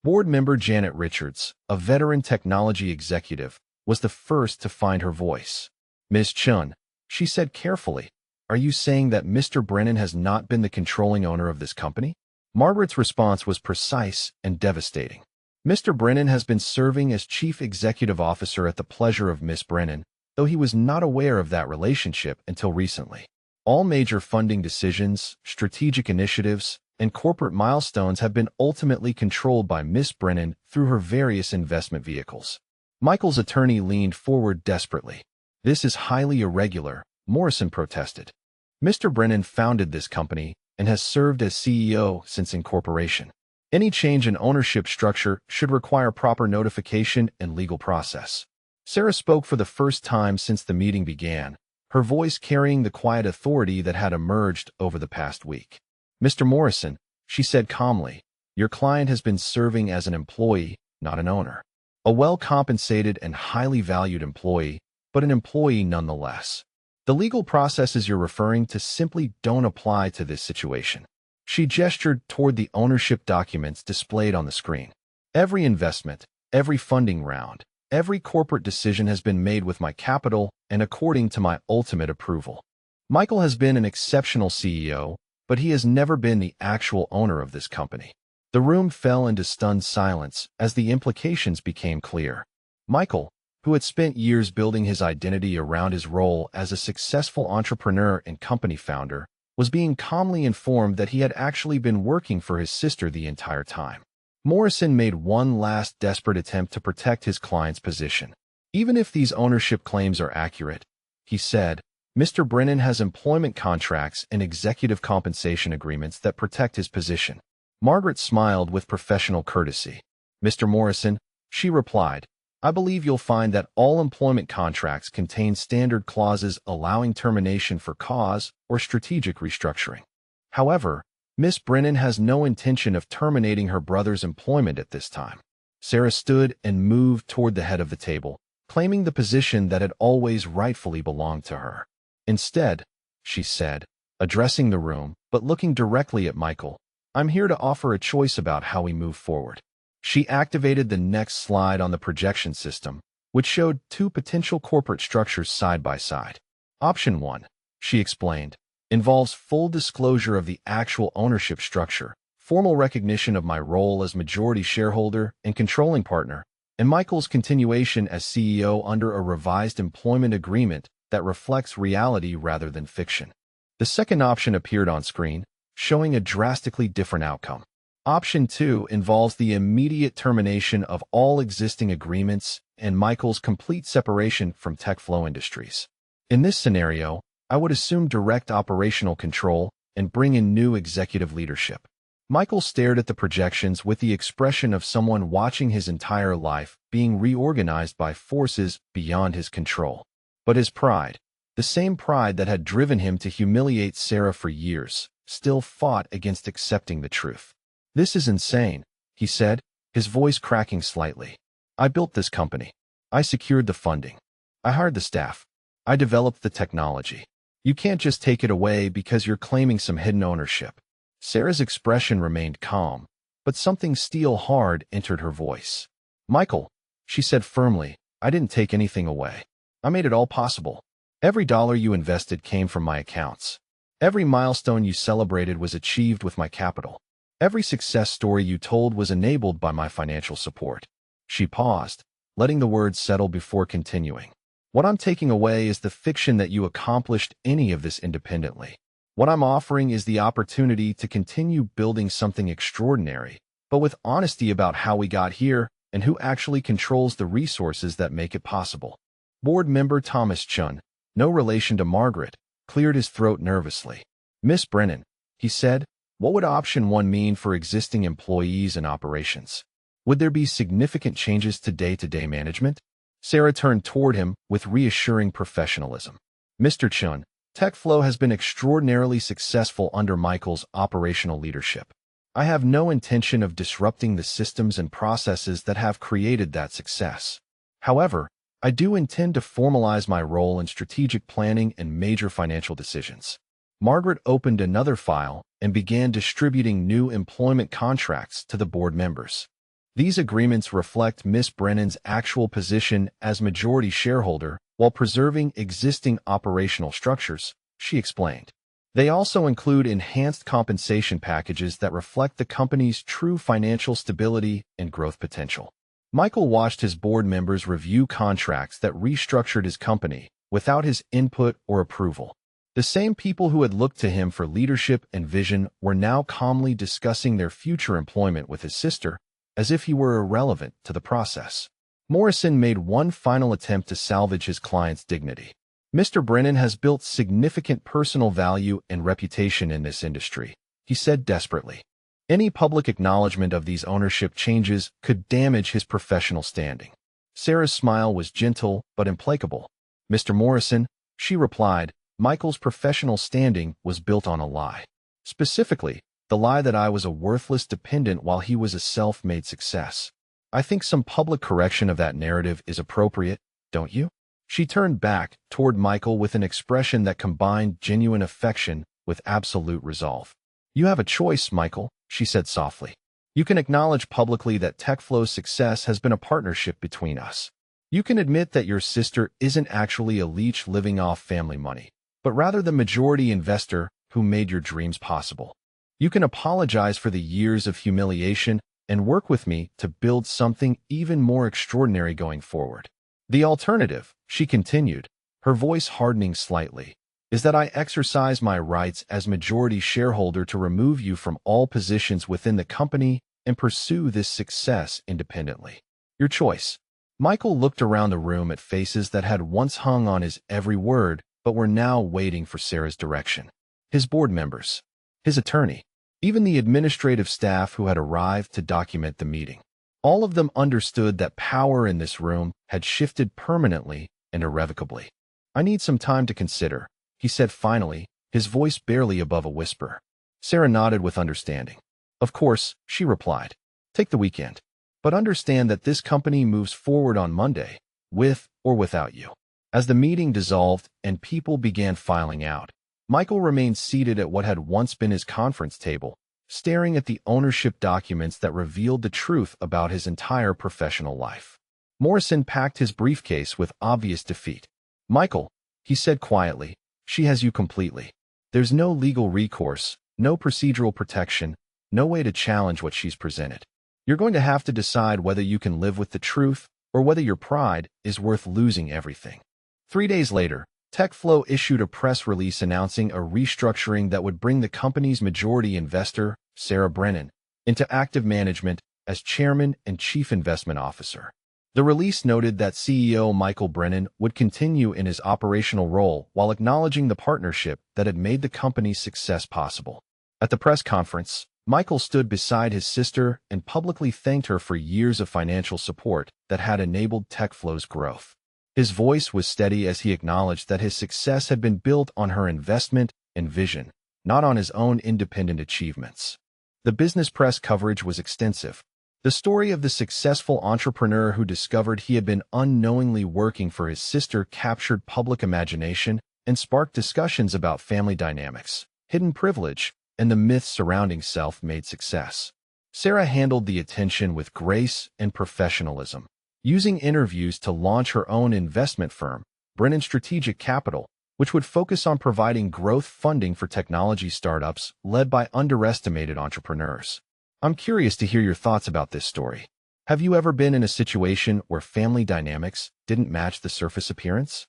Board member Janet Richards, a veteran technology executive, was the first to find her voice. "Ms. Chun," she said carefully, "are you saying that Mr. Brennan has not been the controlling owner of this company?" Margaret's response was precise and devastating. "Mr. Brennan has been serving as chief executive officer at the pleasure of Miss Brennan, though he was not aware of that relationship until recently. All major funding decisions, strategic initiatives, and corporate milestones have been ultimately controlled by Miss Brennan through her various investment vehicles." Michael's attorney leaned forward desperately. "This is highly irregular," Morrison protested. "Mr. Brennan founded this company and has served as CEO since incorporation. Any change in ownership structure should require proper notification and legal process." Sarah spoke for the first time since the meeting began, her voice carrying the quiet authority that had emerged over the past week. "Mr. Morrison," she said calmly, "your client has been serving as an employee, not an owner. A well-compensated and highly valued employee, but an employee nonetheless. The legal processes you're referring to simply don't apply to this situation." She gestured toward the ownership documents displayed on the screen. "Every investment, every funding round, every corporate decision has been made with my capital and according to my ultimate approval. Michael has been an exceptional CEO, but he has never been the actual owner of this company." The room fell into stunned silence as the implications became clear. Michael, who had spent years building his identity around his role as a successful entrepreneur and company founder, was being calmly informed that he had actually been working for his sister the entire time. Morrison made one last desperate attempt to protect his client's position. "Even if these ownership claims are accurate," he said, "Mr. Brennan has employment contracts and executive compensation agreements that protect his position." Margaret smiled with professional courtesy. "Mr. Morrison," she replied, I believe you'll find that all employment contracts contain standard clauses allowing termination for cause or strategic restructuring. However, Miss Brennan has no intention of terminating her brother's employment at this time. Sarah stood and moved toward the head of the table, claiming the position that had always rightfully belonged to her. Instead, she said, addressing the room, but looking directly at Michael, I'm here to offer a choice about how we move forward. She activated the next slide on the projection system, which showed two potential corporate structures side by side. Option 1, she explained, involves full disclosure of the actual ownership structure, formal recognition of my role as majority shareholder and controlling partner, and Michael's continuation as CEO under a revised employment agreement that reflects reality rather than fiction. The second option appeared on screen, showing a drastically different outcome. Option 2 involves the immediate termination of all existing agreements and Michael's complete separation from TechFlow Industries. In this scenario, I would assume direct operational control and bring in new executive leadership. Michael stared at the projections with the expression of someone watching his entire life being reorganized by forces beyond his control. But his pride, the same pride that had driven him to humiliate Sarah for years, still fought against accepting the truth. This is insane, he said, his voice cracking slightly. I built this company. I secured the funding. I hired the staff. I developed the technology. You can't just take it away because you're claiming some hidden ownership. Sarah's expression remained calm, but something steel-hard entered her voice. Michael, she said firmly, I didn't take anything away. I made it all possible. Every dollar you invested came from my accounts. Every milestone you celebrated was achieved with my capital. Every success story you told was enabled by my financial support. She paused, letting the words settle before continuing. What I'm taking away is the fiction that you accomplished any of this independently. What I'm offering is the opportunity to continue building something extraordinary, but with honesty about how we got here and who actually controls the resources that make it possible. Board member Thomas Chun, no relation to Margaret, cleared his throat nervously. Miss Brennan, he said, what would option 1 mean for existing employees and operations? Would there be significant changes to day-to-day management? Sarah turned toward him with reassuring professionalism. Mr. Chun, TechFlow has been extraordinarily successful under Michael's operational leadership. I have no intention of disrupting the systems and processes that have created that success. However, I do intend to formalize my role in strategic planning and major financial decisions. Margaret opened another file and began distributing new employment contracts to the board members. These agreements reflect Miss Brennan's actual position as majority shareholder while preserving existing operational structures, she explained. They also include enhanced compensation packages that reflect the company's true financial stability and growth potential. Michael watched his board members review contracts that restructured his company without his input or approval. The same people who had looked to him for leadership and vision were now calmly discussing their future employment with his sister, as if he were irrelevant to the process. Morrison made one final attempt to salvage his client's dignity. Mr. Brennan has built significant personal value and reputation in this industry, he said desperately. Any public acknowledgement of these ownership changes could damage his professional standing. Sarah's smile was gentle but implacable. Mr. Morrison, she replied, Michael's professional standing was built on a lie. Specifically, the lie that I was a worthless dependent while he was a self-made success. I think some public correction of that narrative is appropriate, don't you? She turned back toward Michael with an expression that combined genuine affection with absolute resolve. You have a choice, Michael, she said softly. You can acknowledge publicly that TechFlow's success has been a partnership between us. You can admit that your sister isn't actually a leech living off family money, but rather the majority investor who made your dreams possible. You can apologize for the years of humiliation and work with me to build something even more extraordinary going forward. The alternative, she continued, her voice hardening slightly, is that I exercise my rights as majority shareholder to remove you from all positions within the company and pursue this success independently. Your choice. Michael looked around the room at faces that had once hung on his every word but were now waiting for Sarah's direction. His board members, his attorney, even the administrative staff who had arrived to document the meeting. All of them understood that power in this room had shifted permanently and irrevocably. "I need some time to consider," he said finally, his voice barely above a whisper. Sarah nodded with understanding. "Of course," she replied. "Take the weekend. But understand that this company moves forward on Monday, with or without you." As the meeting dissolved and people began filing out, Michael remained seated at what had once been his conference table, staring at the ownership documents that revealed the truth about his entire professional life. Morrison packed his briefcase with obvious defeat. "Michael," he said quietly, "she has you completely. There's no legal recourse, no procedural protection, no way to challenge what she's presented. You're going to have to decide whether you can live with the truth or whether your pride is worth losing everything." 3 days later, TechFlow issued a press release announcing a restructuring that would bring the company's majority investor, Sarah Brennan, into active management as chairman and chief investment officer. The release noted that CEO Michael Brennan would continue in his operational role while acknowledging the partnership that had made the company's success possible. At the press conference, Michael stood beside his sister and publicly thanked her for years of financial support that had enabled TechFlow's growth. His voice was steady as he acknowledged that his success had been built on her investment and vision, not on his own independent achievements. The business press coverage was extensive. The story of the successful entrepreneur who discovered he had been unknowingly working for his sister captured public imagination and sparked discussions about family dynamics, hidden privilege, and the myths surrounding self-made success. Sarah handled the attention with grace and professionalism, using interviews to launch her own investment firm, Brennan Strategic Capital, which would focus on providing growth funding for technology startups led by underestimated entrepreneurs. I'm curious to hear your thoughts about this story. Have you ever been in a situation where family dynamics didn't match the surface appearance?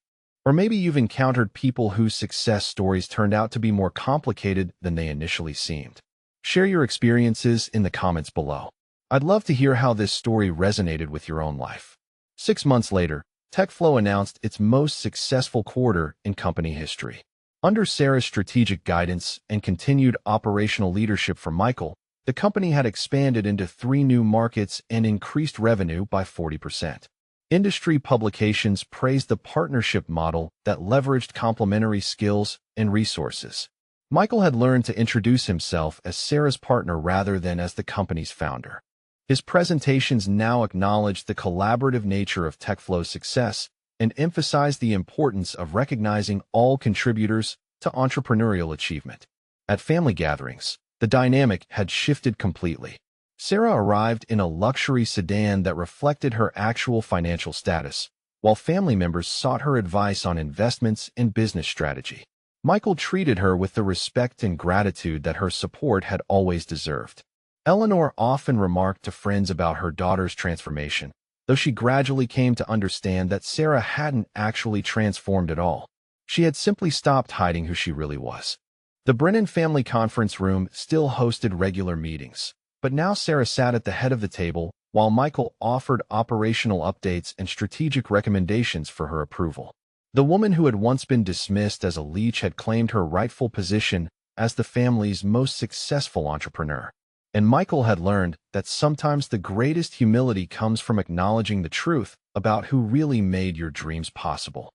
Or maybe you've encountered people whose success stories turned out to be more complicated than they initially seemed. Share your experiences in the comments below. I'd love to hear how this story resonated with your own life. 6 months later, TechFlow announced its most successful quarter in company history. Under Sarah's strategic guidance and continued operational leadership from Michael, the company had expanded into 3 new markets and increased revenue by 40%. Industry publications praised the partnership model that leveraged complementary skills and resources. Michael had learned to introduce himself as Sarah's partner rather than as the company's founder. His presentations now acknowledged the collaborative nature of TechFlow's success and emphasized the importance of recognizing all contributors to entrepreneurial achievement. At family gatherings, the dynamic had shifted completely. Sarah arrived in a luxury sedan that reflected her actual financial status, while family members sought her advice on investments and business strategy. Michael treated her with the respect and gratitude that her support had always deserved. Eleanor often remarked to friends about her daughter's transformation, though she gradually came to understand that Sarah hadn't actually transformed at all. She had simply stopped hiding who she really was. The Brennan family conference room still hosted regular meetings, but now Sarah sat at the head of the table while Michael offered operational updates and strategic recommendations for her approval. The woman who had once been dismissed as a leech had claimed her rightful position as the family's most successful entrepreneur. And Michael had learned that sometimes the greatest humility comes from acknowledging the truth about who really made your dreams possible.